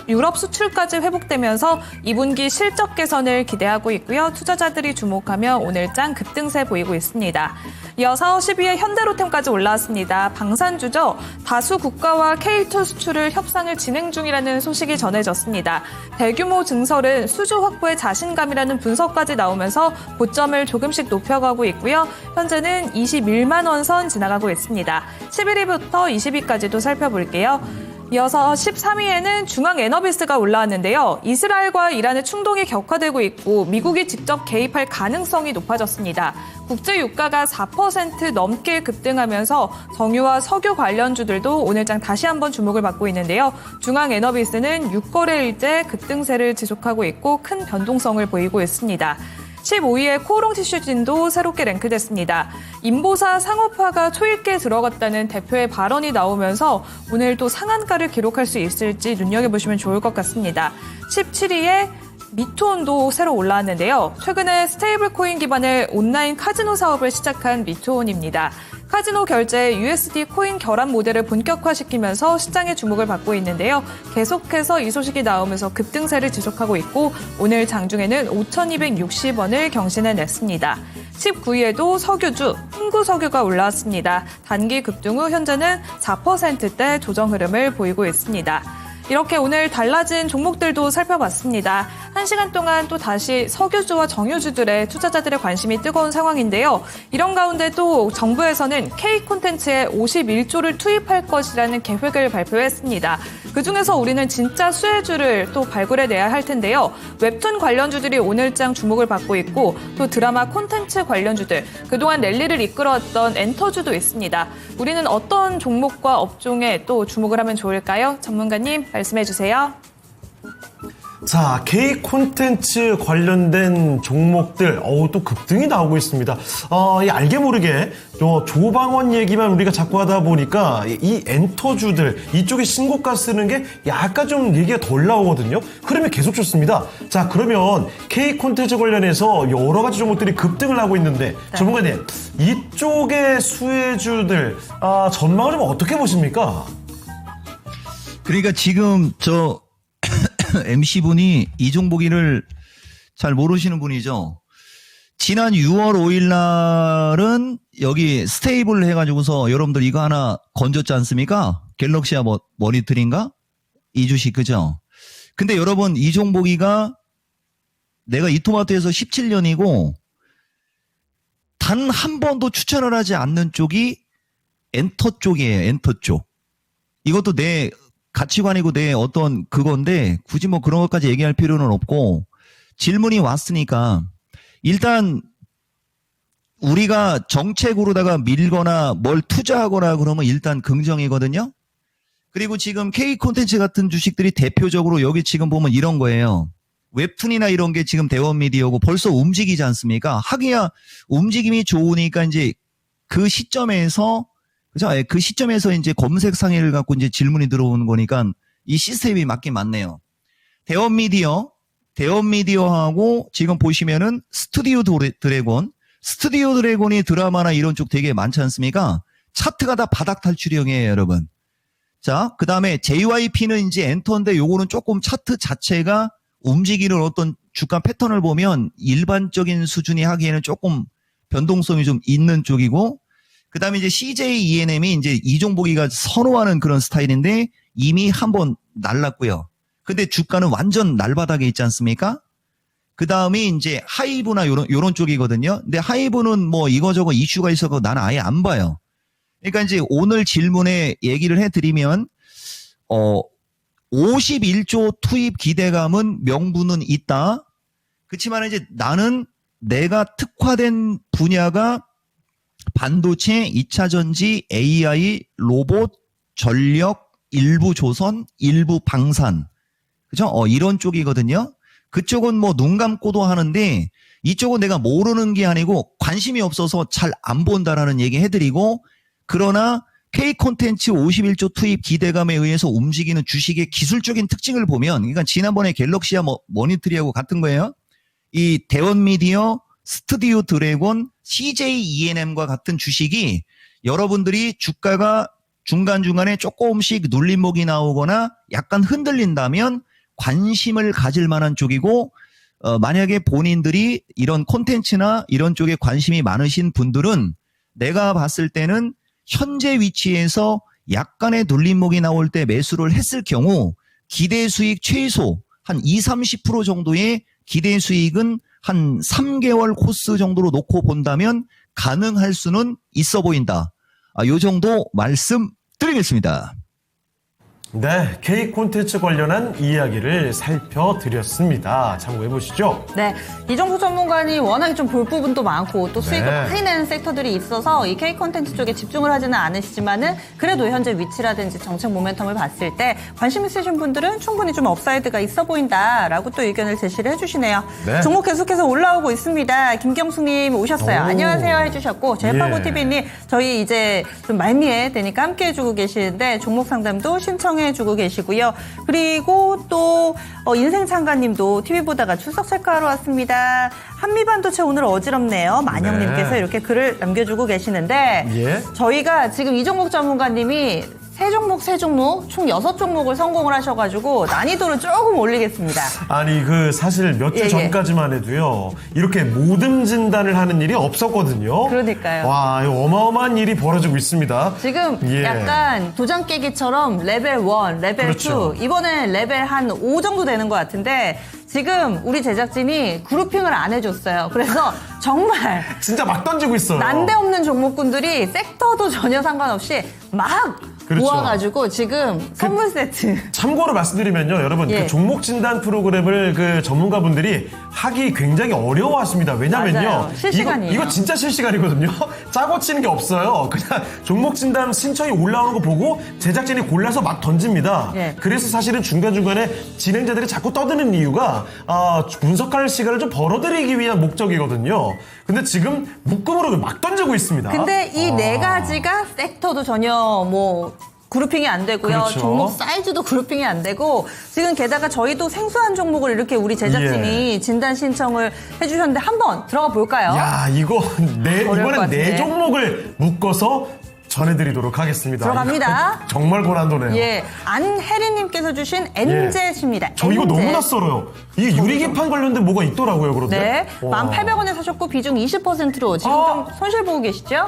유럽 수출까지 회복되면서 2분기 실적 개선을 기대하고 있고요. 투자자들이 주목하며 오늘장 급등세 보이고 있습니다. 이어서 10위에 현대로템까지 올라왔습니다. 방산주죠. 다수 국가와 K2 수출을 협상을 진행 중이라는 소식이 전해졌습니다. 대규모 증설은 수주 확보의 자신감이라는 분석까지 나오면서 고점을 조금씩 높여가고 있고요. 현재는 21만 원 선 지나가고 있습니다. 11위부터 20위까지도 살펴볼게요. 이어서 13위에는 중앙에너비스가 올라왔는데요. 이스라엘과 이란의 충동이 격화되고 있고 미국이 직접 개입할 가능성이 높아졌습니다. 국제 유가가 4% 넘게 급등하면서 정유와 석유 관련주들도 오늘장 다시 한번 주목을 받고 있는데요. 중앙에너비스는 6거래일째 급등세를 지속하고 있고 큰 변동성을 보이고 있습니다. 15위에 코오롱 티슈진도 새롭게 랭크됐습니다. 인보사 상업화가 초읽기에 들어갔다는 대표의 발언이 나오면서 오늘 또 상한가를 기록할 수 있을지 눈여겨보시면 좋을 것 같습니다. 17위에 미토온도 새로 올라왔는데요. 최근에 스테이블 코인 기반의 온라인 카지노 사업을 시작한 미토온입니다. 카지노 결제 USD 코인 결합 모델을 본격화시키면서 시장의 주목을 받고 있는데요. 계속해서 이 소식이 나오면서 급등세를 지속하고 있고 오늘 장중에는 5,260원을 경신해냈습니다. 19위에도 석유주 흥구석유가 올라왔습니다. 단기 급등 후 현재는 4%대 조정 흐름을 보이고 있습니다. 이렇게 오늘 달라진 종목들도 살펴봤습니다. 1시간 동안 또 다시 석유주와 정유주들의 투자자들의 관심이 뜨거운 상황인데요. 이런 가운데 또 정부에서는 K콘텐츠에 51조를 투입할 것이라는 계획을 발표했습니다. 그중에서 우리는 진짜 수혜주를 또 발굴해내야 할 텐데요. 웹툰 관련주들이 오늘장 주목을 받고 있고 또 드라마 콘텐츠 관련주들, 그동안 랠리를 이끌어왔던 엔터주도 있습니다. 우리는 어떤 종목과 업종에 또 주목을 하면 좋을까요? 전문가님 말씀해 주세요. 자, K 콘텐츠 관련된 종목들, 또 급등이 나오고 있습니다. 이 알게 모르게 조방원 얘기만 우리가 자꾸 하다 보니까 이 엔터주들, 이쪽에 신고가 쓰는 게 약간 좀 얘기가 덜 나오거든요. 흐름이 계속 좋습니다. 자, 그러면 K 콘텐츠 관련해서 여러 가지 종목들이 급등을 하고 있는데, 전문가님, 이쪽의 수혜주들, 전망을 좀 어떻게 보십니까? 그러니까 지금 저 MC분이 이종복이를 잘 모르시는 분이죠. 지난 6월 5일 날은 여기 스테이블 해가지고서 여러분들 이거 하나 건졌지 않습니까? 갤럭시아 모니터인가? 이 주식 그죠? 근데 여러분 이 종목이가 내가 이토마토에서 17년이고 단 한 번도 추천을 하지 않는 쪽이 엔터 쪽이에요. 엔터 쪽. 이것도 내 가치관이고 내 어떤 그건데 굳이 뭐 그런 것까지 얘기할 필요는 없고 질문이 왔으니까 일단 우리가 정책으로다가 밀거나 뭘 투자하거나 그러면 일단 긍정이거든요. 그리고 지금 K 콘텐츠 같은 주식들이 대표적으로 여기 지금 보면 이런 거예요. 웹툰이나 이런 게 지금 대원미디어고 벌써 움직이지 않습니까? 하기야 움직임이 좋으니까 이제 그 시점에서 그죠? 그 시점에서 이제 검색 상해를 갖고 이제 질문이 들어오는 거니까 이 시스템이 맞긴 맞네요. 대원미디어하고 지금 보시면은 스튜디오 드래곤이 드라마나 이런 쪽 되게 많지 않습니까? 차트가 다 바닥 탈출형이에요, 여러분. 자, 그 다음에 JYP는 이제 엔터인데 요거는 조금 차트 자체가 움직이는 어떤 주가 패턴을 보면 일반적인 수준이 하기에는 조금 변동성이 좀 있는 쪽이고, 그 다음에 이제 CJ ENM이 이제 이종복이가 선호하는 그런 스타일인데 이미 한번 날랐고요. 근데 주가는 완전 날바닥에 있지 않습니까? 그 다음에 이제 하이브나 요런 쪽이거든요. 근데 하이브는 뭐 이거저거 이슈가 있어서 나는 아예 안 봐요. 그러니까 이제 오늘 질문에 얘기를 해드리면, 51조 투입 기대감은 명분은 있다. 그렇지만 이제 나는 내가 특화된 분야가 반도체, 2차 전지, AI, 로봇, 전력, 일부 조선, 일부 방산. 그죠? 이런 쪽이거든요. 그쪽은 뭐 눈 감고도 하는데 이쪽은 내가 모르는 게 아니고 관심이 없어서 잘 안 본다라는 얘기 해드리고, 그러나 K 콘텐츠 51조 투입 기대감에 의해서 움직이는 주식의 기술적인 특징을 보면, 그러니까 지난번에 갤럭시와 머니터리하고 같은 거예요. 이 대원미디어, 스튜디오 드래곤, CJ ENM과 같은 주식이 여러분들이 주가가 중간중간에 조금씩 눌림목이 나오거나 약간 흔들린다면 관심을 가질 만한 쪽이고, 만약에 본인들이 이런 콘텐츠나 이런 쪽에 관심이 많으신 분들은 내가 봤을 때는 현재 위치에서 약간의 눌림목이 나올 때 매수를 했을 경우 기대 수익 최소 한 20-30% 정도의 기대 수익은 한 3개월 코스 정도로 놓고 본다면 가능할 수는 있어 보인다. 요 정도 말씀드리겠습니다. 네, K 콘텐츠 관련한 이야기를 살펴드렸습니다. 참고해 보시죠. 네, 이종국 전문가님 워낙에 좀 볼 부분도 많고 또 수익을 네. 많이 내는 섹터들이 있어서 이 K 콘텐츠 쪽에 집중을 하지는 않으시지만은 그래도 현재 위치라든지 정책 모멘텀을 봤을 때 관심 있으신 분들은 충분히 좀 업사이드가 있어 보인다라고 또 의견을 제시를 해주시네요. 네. 종목 계속해서 올라오고 있습니다. 김경숙님 오셨어요. 오. 안녕하세요 해주셨고 제파고TV님 예. 저희 이제 좀 말미에 되니까 함께 해주고 계시는데 종목 상담도 신청해주고 계시고요. 그리고 또 인생창가님도 TV 보다가 출석 체크하러 왔습니다. 한미반도체 오늘 어지럽네요. 만영님께서 네. 이렇게 글을 남겨주고 계시는데 예. 저희가 지금 이종목 전문가님이 세 종목 총 6종목을 성공을 하셔가지고 난이도를 조금 올리겠습니다. 아니 사실 몇 주 예, 예. 전까지만 해도요 이렇게 모듬 진단을 하는 일이 없었거든요. 그러니까요. 와, 이거 어마어마한 일이 벌어지고 있습니다. 지금 예. 약간 도장 깨기처럼 레벨 1, 레벨 그렇죠. 2 이번엔 레벨 한 5 정도 되는 것 같은데 지금 우리 제작진이 그룹핑을 안 해줬어요. 그래서 정말 진짜 막 던지고 있어요. 난데없는 종목군들이 섹터도 전혀 상관없이 막 그렇죠. 모아가지고 지금 선물 세트. 참고로 말씀드리면요, 여러분, 예. 그 종목 진단 프로그램을 그 전문가분들이 하기 굉장히 어려워하십니다. 왜냐면요, 맞아요. 실시간이에요. 이거 진짜 실시간이거든요. 짜고 치는 게 없어요. 그냥 종목 진단 신청이 올라오는 거 보고 제작진이 골라서 막 던집니다. 예. 그래서 사실은 중간중간에 진행자들이 자꾸 떠드는 이유가 분석할 시간을 좀 벌어들이기 위한 목적이거든요. 근데 지금 묶음으로 막 던지고 있습니다. 근데 이 네 가지가 섹터도 전혀 뭐 그룹핑이 안 되고요. 그렇죠. 종목 사이즈도 그룹핑이 안 되고 지금 게다가 저희도 생소한 종목을 이렇게 우리 제작진이 예. 진단 신청을 해주셨는데 한번 들어가 볼까요? 야, 이거 어려울 것 이번엔 같은데. 4종목을 묶어서 전해드리도록 하겠습니다. 들어갑니다. 이거 정말 고난도네요. 예, 안혜리님께서 주신 엔젯입니다. 저 이거 엔젯. 너무나 썰어요. 이게 유리기판 관련된 뭐가 있더라고요, 그런데. 네, 와. 1,800원에 사셨고 비중 20%로 지금 좀 손실 보고 계시죠?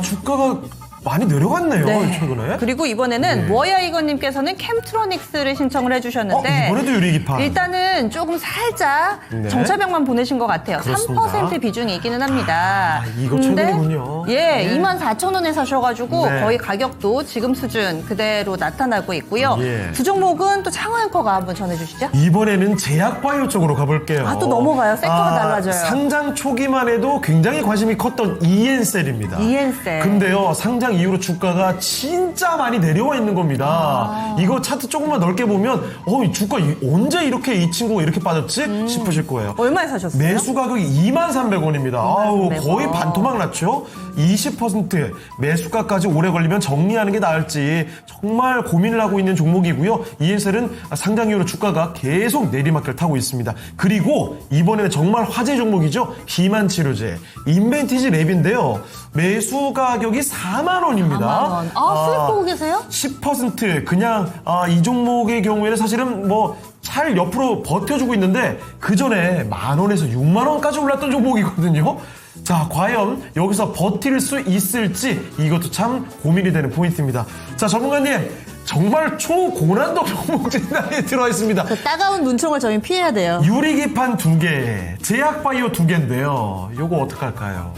주가가 많이 내려갔네요, 네. 최근에. 그리고 이번에는 네. 뭐야 이거님께서는 캠트로닉스를 신청을 해주셨는데 이번에도 유리기판. 일단은 조금 살짝 네. 정찰병만 보내신 것 같아요. 그렇습니다. 3% 비중이 있기는 합니다. 이거 근데 최근이군요. 예, 네. 24,000원에 사셔가지고 네. 거의 가격도 지금 수준 그대로 나타나고 있고요. 예. 두 종목은 또 창호 앵커가 한번 전해주시죠. 이번에는 제약바이오 쪽으로 가볼게요. 또 넘어가요. 섹터가 달라져요. 상장 초기만 해도 굉장히 관심이 컸던 이엔셀입니다. 이엔셀. 근데요, 상장 이후로 주가가 진짜 많이 내려와 있는 겁니다. 이거 차트 조금만 넓게 보면, 이 주가 언제 이렇게 이 친구가 이렇게 빠졌지? 싶으실 거예요. 얼마에 사셨어요? 매수 가격이 23,300원입니다. 아우, 23,300원. 거의 반토막 났죠? 20% 매수가까지 오래 걸리면 정리하는 게 나을지 정말 고민을 하고 있는 종목이고요. 이엔셀은 상장 이후로 주가가 계속 내리막길 타고 있습니다. 그리고 이번에는 정말 화제 종목이죠. 비만치료제 인벤티지 랩인데요. 매수 가격이 4만 원입니다. 4만 원. 수익 보고 계세요? 10% 그냥 이 종목의 경우에는 사실은 뭐 잘 옆으로 버텨주고 있는데 그 전에 10,000원에서 60,000원까지 올랐던 종목이거든요. 자, 과연 여기서 버틸 수 있을지 이것도 참 고민이 되는 포인트입니다. 자, 전문가님 정말 초고난도 종목 진단에 들어와 있습니다. 그 따가운 눈총을 저희 피해야 돼요. 유리기판 2개, 제약바이오 2개인데요. 요거 어떡할까요?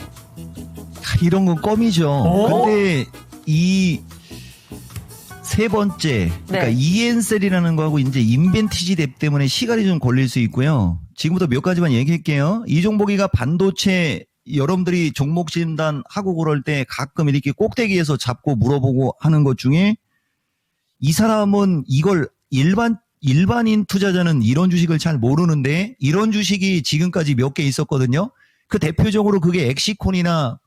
이런 건 껌이죠. 근데 이 세 번째, 그러니까 네. 이엔셀이라는 거하고 이제 인벤티지 랩 때문에 시간이 좀 걸릴 수 있고요. 지금부터 몇 가지만 얘기할게요. 이 종목이가 반도체 여러분들이 종목 진단 하고 그럴 때 가끔 이렇게 꼭대기에서 잡고 물어보고 하는 것 중에 이 사람은 이걸 일반인 투자자는 이런 주식을 잘 모르는데 이런 주식이 지금까지 몇 개 있었거든요. 그 대표적으로 그게 엑시콘이나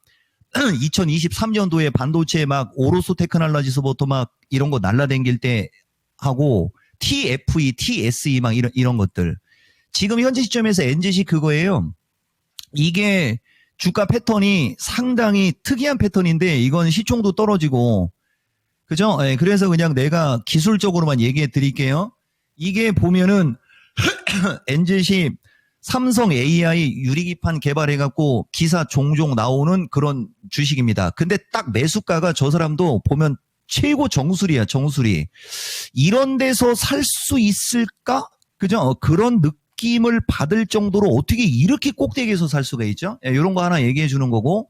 2023년도에 반도체 막 오로스 테크놀로지스부터 막 이런 거 날라댕길 때 하고 TFE, TSE 막 이런 것들. 지금 현재 시점에서 NZC 그거예요. 이게 주가 패턴이 상당히 특이한 패턴인데 이건 시총도 떨어지고 그죠? 예, 그래서 그냥 내가 기술적으로만 얘기해 드릴게요. 이게 보면은 NZC 삼성 AI 유리기판 개발해갖고 기사 종종 나오는 그런 주식입니다. 근데 딱 매수가가 저 사람도 보면 최고 정수리야, 정수리. 이런 데서 살 수 있을까? 그죠? 그런 느낌을 받을 정도로 어떻게 이렇게 꼭대기에서 살 수가 있죠? 예, 이런 거 하나 얘기해 주는 거고.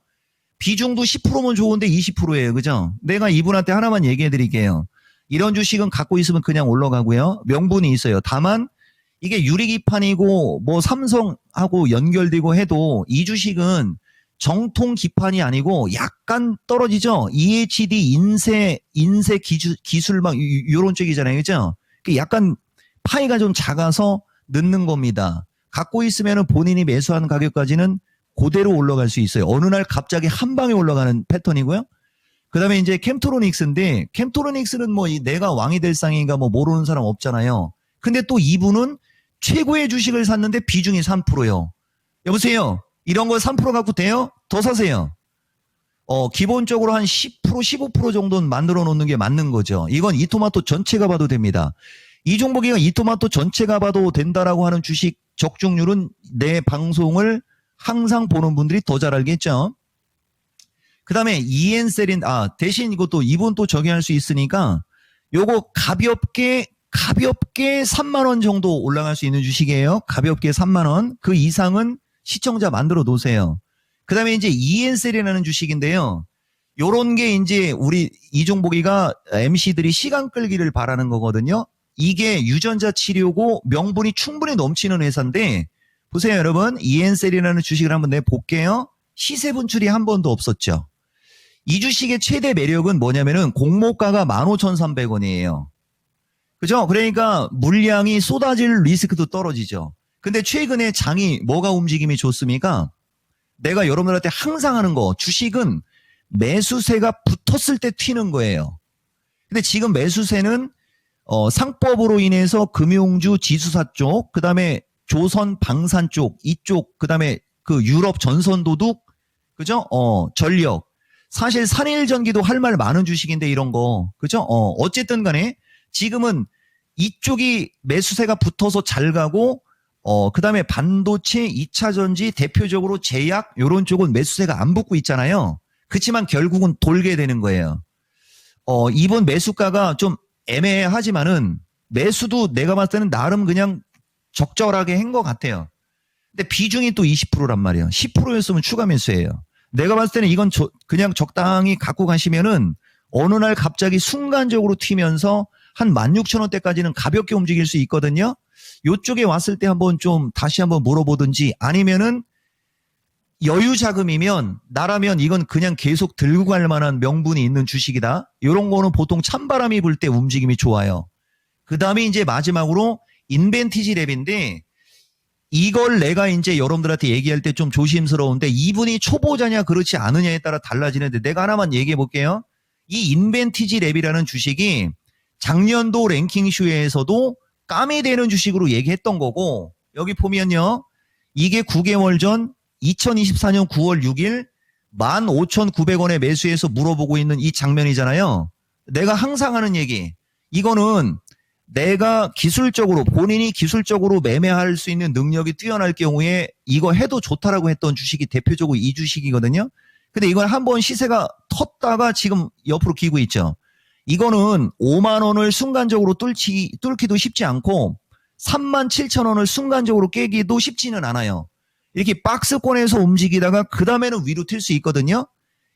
비중도 10%면 좋은데 20%예요. 그죠? 내가 이분한테 하나만 얘기해 드릴게요. 이런 주식은 갖고 있으면 그냥 올라가고요. 명분이 있어요. 다만 이게 유리기판이고 뭐 삼성하고 연결되고 해도 이 주식은 정통 기판이 아니고 약간 떨어지죠. EHD 인쇄 기술 막 요런 쪽이잖아요. 그죠? 약간 파이가 좀 작아서 늦는 겁니다. 갖고 있으면 본인이 매수하는 가격까지는 그대로 올라갈 수 있어요. 어느 날 갑자기 한 방에 올라가는 패턴이고요. 그 다음에 이제 캠트로닉스인데 캠트로닉스는 뭐 내가 왕이 될 상인가 뭐 모르는 사람 없잖아요. 근데 또 이분은 최고의 주식을 샀는데 비중이 3%요. 여보세요? 이런 거 3% 갖고 돼요? 더 사세요. 기본적으로 한 10%, 15% 정도는 만들어 놓는 게 맞는 거죠. 이건 이토마토 전체가 봐도 됩니다. 이 종목이가 이토마토 전체가 봐도 된다라고 하는 주식 적중률은 내 방송을 항상 보는 분들이 더 잘 알겠죠. 그 다음에 이엔셀인, 대신 이것도 이분 또 저기할 수 있으니까 요거 가볍게 3만원 정도 올라갈 수 있는 주식이에요. 가볍게 3만원. 그 이상은 시청자 만들어 놓으세요. 그 다음에 이제 이엔셀이라는 주식인데요. 요런 게 이제 우리 이종복이가 MC들이 시간 끌기를 바라는 거거든요. 이게 유전자 치료고 명분이 충분히 넘치는 회사인데 보세요 여러분. 이엔셀이라는 주식을 한번 내볼게요. 시세 분출이 한 번도 없었죠. 이 주식의 최대 매력은 뭐냐면은 공모가가 15,300원이에요. 그죠? 그러니까 물량이 쏟아질 리스크도 떨어지죠. 근데 최근에 장이 뭐가 움직임이 좋습니까? 내가 여러분들한테 항상 하는 거 주식은 매수세가 붙었을 때 튀는 거예요. 근데 지금 매수세는 상법으로 인해서 금융주 지수사 쪽, 그 다음에 조선 방산 쪽, 이쪽, 그 다음에 그 유럽 전선도둑, 그죠? 전력. 사실 산일전기도 할 말 많은 주식인데 이런 거, 그죠? 어쨌든 간에 지금은 이쪽이 매수세가 붙어서 잘 가고, 그 다음에 반도체, 2차 전지, 대표적으로 제약, 요런 쪽은 매수세가 안 붙고 있잖아요. 그렇지만 결국은 돌게 되는 거예요. 이번 매수가가 좀 애매하지만은 매수도 내가 봤을 때는 나름 그냥 적절하게 한 것 같아요. 근데 비중이 또 20%란 말이에요. 10%였으면 추가 매수예요. 내가 봤을 때는 이건 그냥 적당히 갖고 가시면은 어느 날 갑자기 순간적으로 튀면서 한 16,000원대까지는 가볍게 움직일 수 있거든요. 요쪽에 왔을 때 한번 좀 다시 한번 물어보든지 아니면은 여유 자금이면 나라면 이건 그냥 계속 들고 갈 만한 명분이 있는 주식이다. 이런 거는 보통 찬바람이 불 때 움직임이 좋아요. 그 다음에 이제 마지막으로 인벤티지 랩인데 이걸 내가 이제 여러분들한테 얘기할 때 좀 조심스러운데 이분이 초보자냐 그렇지 않느냐에 따라 달라지는데 내가 하나만 얘기해 볼게요. 이 인벤티지 랩이라는 주식이 작년도 랭킹쇼에서도 깜이 되는 주식으로 얘기했던 거고 여기 보면요. 이게 9개월 전 2024년 9월 6일 15,900원에 매수해서 물어보고 있는 이 장면이잖아요. 내가 항상 하는 얘기. 이거는 내가 기술적으로 본인이 기술적으로 매매할 수 있는 능력이 뛰어날 경우에 이거 해도 좋다라고 했던 주식이 대표적으로 이 주식이거든요. 근데 이건 한번 시세가 텄다가 지금 옆으로 기고 있죠. 이거는 5만 원을 순간적으로 뚫기도 쉽지 않고 37,000원을 순간적으로 깨기도 쉽지는 않아요. 이렇게 박스권에서 움직이다가 그 다음에는 위로 튈 수 있거든요.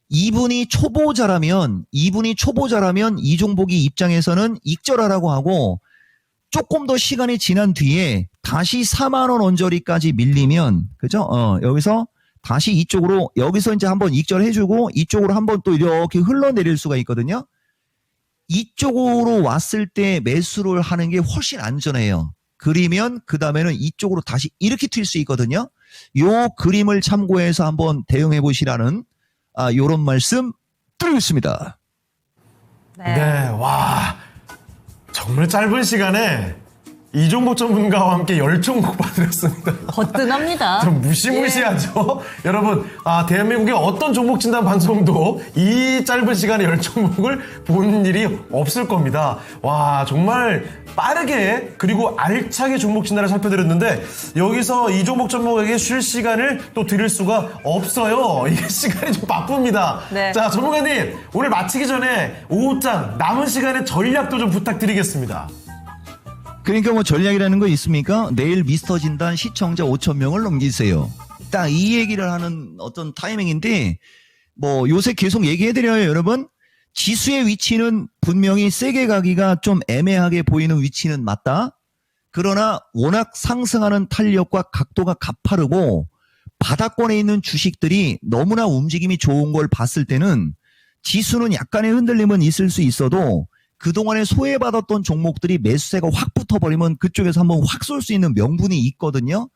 이분이 초보자라면 이 종목이 입장에서는 익절하라고 하고 조금 더 시간이 지난 뒤에 다시 4만 원 언저리까지 밀리면 그죠? 여기서 다시 이쪽으로 여기서 이제 한번 익절해주고 이쪽으로 한번 또 이렇게 흘러내릴 수가 있거든요. 이쪽으로 왔을 때 매수를 하는 게 훨씬 안전해요. 그리면 그 다음에는 이쪽으로 다시 이렇게 튈 수 있거든요. 요 그림을 참고해서 한번 대응해 보시라는 요런 말씀 드리겠습니다. 네, 와. 정말 짧은 시간에 이종복 전문가와 함께 10종목 봐드렸습니다. 거뜬합니다. 좀 무시무시하죠? 여러분, 대한민국의 어떤 종목 진단 방송도 이 짧은 시간에 10종목을 본 일이 없을 겁니다. 와, 정말 빠르게 그리고 알차게 종목 진단을 살펴드렸는데 여기서 이종복 전문가에게 쉴 시간을 또 드릴 수가 없어요. 이게 시간이 좀 바쁩니다. 네. 자, 전문가님, 오늘 마치기 전에 오후장 남은 시간에 전략도 좀 부탁드리겠습니다. 그러니까 뭐 전략이라는 거 있습니까? 내일 미스터 진단 시청자 5,000명을 넘기세요. 딱 이 얘기를 하는 어떤 타이밍인데 뭐 요새 계속 얘기해드려요, 여러분. 지수의 위치는 분명히 세게 가기가 좀 애매하게 보이는 위치는 맞다. 그러나 워낙 상승하는 탄력과 각도가 가파르고 바닥권에 있는 주식들이 너무나 움직임이 좋은 걸 봤을 때는 지수는 약간의 흔들림은 있을 수 있어도 그동안에 소외받았던 종목들이 매수세가 확 붙어버리면 그쪽에서 한번 확 쏠 수 있는 명분이 있거든요.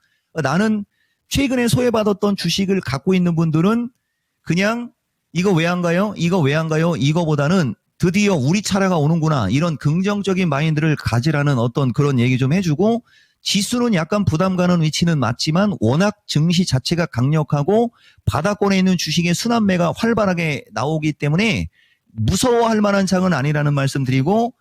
나는 최근에 소외받았던 주식을 갖고 있는 분들은 그냥 이거 왜 안 가요? 이거 왜 안 가요? 이거보다는 드디어 우리 차례가 오는구나. 이런 긍정적인 마인드를 가지라는 어떤 그런 얘기 좀 해주고 지수는 약간 부담 가는 위치는 맞지만 워낙 증시 자체가 강력하고 바닥권에 있는 주식의 순환매가 활발하게 나오기 때문에 무서워할 만한 장은 아니라는 말씀 드리고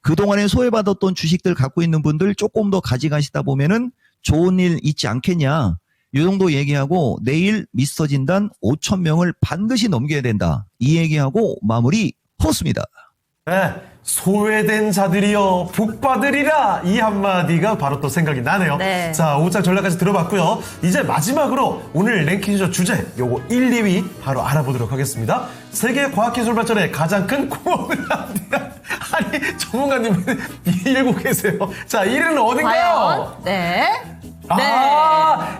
그동안에 소외받았던 주식들 갖고 있는 분들 조금 더 가져가시다 보면은 좋은 일 있지 않겠냐. 이 정도 얘기하고 내일 미스터 진단 5,000명을 반드시 넘겨야 된다. 이 얘기하고 마무리 하겠습니다. 네, 소외된 자들이여 복 받으리라 이 한마디가 바로 또 생각이 나네요. 네. 자, 오후장 전략까지 들어봤고요. 이제 마지막으로 오늘 랭킹쇼 주제 요거 1, 2위 바로 알아보도록 하겠습니다. 세계 과학기술 발전에 가장 큰 공헌을 한 대학. 아니, 전문가님 읽고 계세요. 자, 1위는 어딘가요? 과연? 네.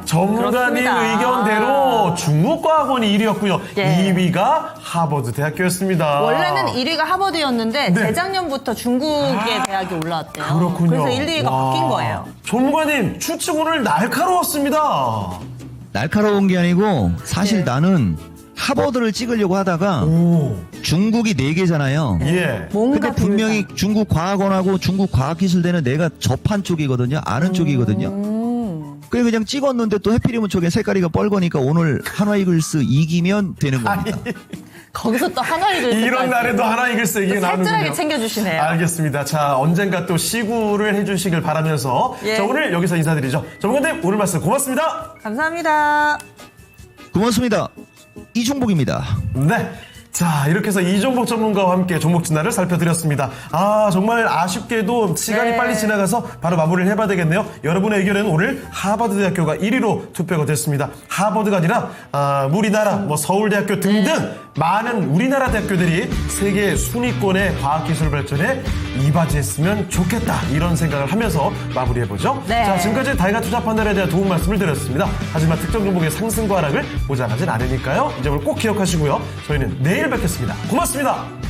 전문가님 그렇습니다. 의견대로 중국과학원이 1위였고요. 예. 2위가 하버드 대학교였습니다. 원래는 1위가 하버드였는데 네. 재작년부터 중국의 대학이 올라왔대요. 그렇군요. 그래서 1, 2위가 와. 바뀐 거예요. 전문가님 추측 오늘 날카로웠습니다. 날카로운 게 아니고 사실 네. 나는 하버드를 찍으려고 하다가 오, 중국이 4개잖아요. 예. 뭔가 근데 분명히 중국 과학원하고 중국 과학기술대는 내가 접한 쪽이거든요. 아는 쪽이거든요. 그래 그냥 찍었는데 또 해피리문 쪽에 색깔이가 뻘거니까 오늘 하나이글스 이기면 되는 겁니다. 거기서 또 하나 읽을 이런 날에도 하나 이글스 얘기가 살뜰하게 나오는군요. 챙겨주시네요. 알겠습니다. 자, 언젠가 또 시구를 해주시길 바라면서 예. 자, 오늘 여기서 인사드리죠. 전문가님 오늘 말씀 고맙습니다. 감사합니다. 고맙습니다. 이중복입니다. 네. 자, 이렇게 해서 이종복 전문가와 함께 종목 진단을 살펴드렸습니다. 정말 아쉽게도 시간이 네. 빨리 지나가서 바로 마무리를 해봐야 되겠네요. 여러분의 의견은 오늘 하버드대학교가 1위로 투표가 됐습니다. 하버드가 아니라 우리나라 서울대학교 등등 많은 우리나라 대학교들이 세계 순위권의 과학기술 발전에 이바지했으면 좋겠다, 이런 생각을 하면서 마무리해보죠. 네. 자, 지금까지 다이가 투자 판단에 대한 도움 말씀을 드렸습니다. 하지만 특정 종목의 상승과 하락을 보장하진 않으니까요. 이 점을 꼭 기억하시고요. 저희는 내일 뵙겠습니다. 고맙습니다.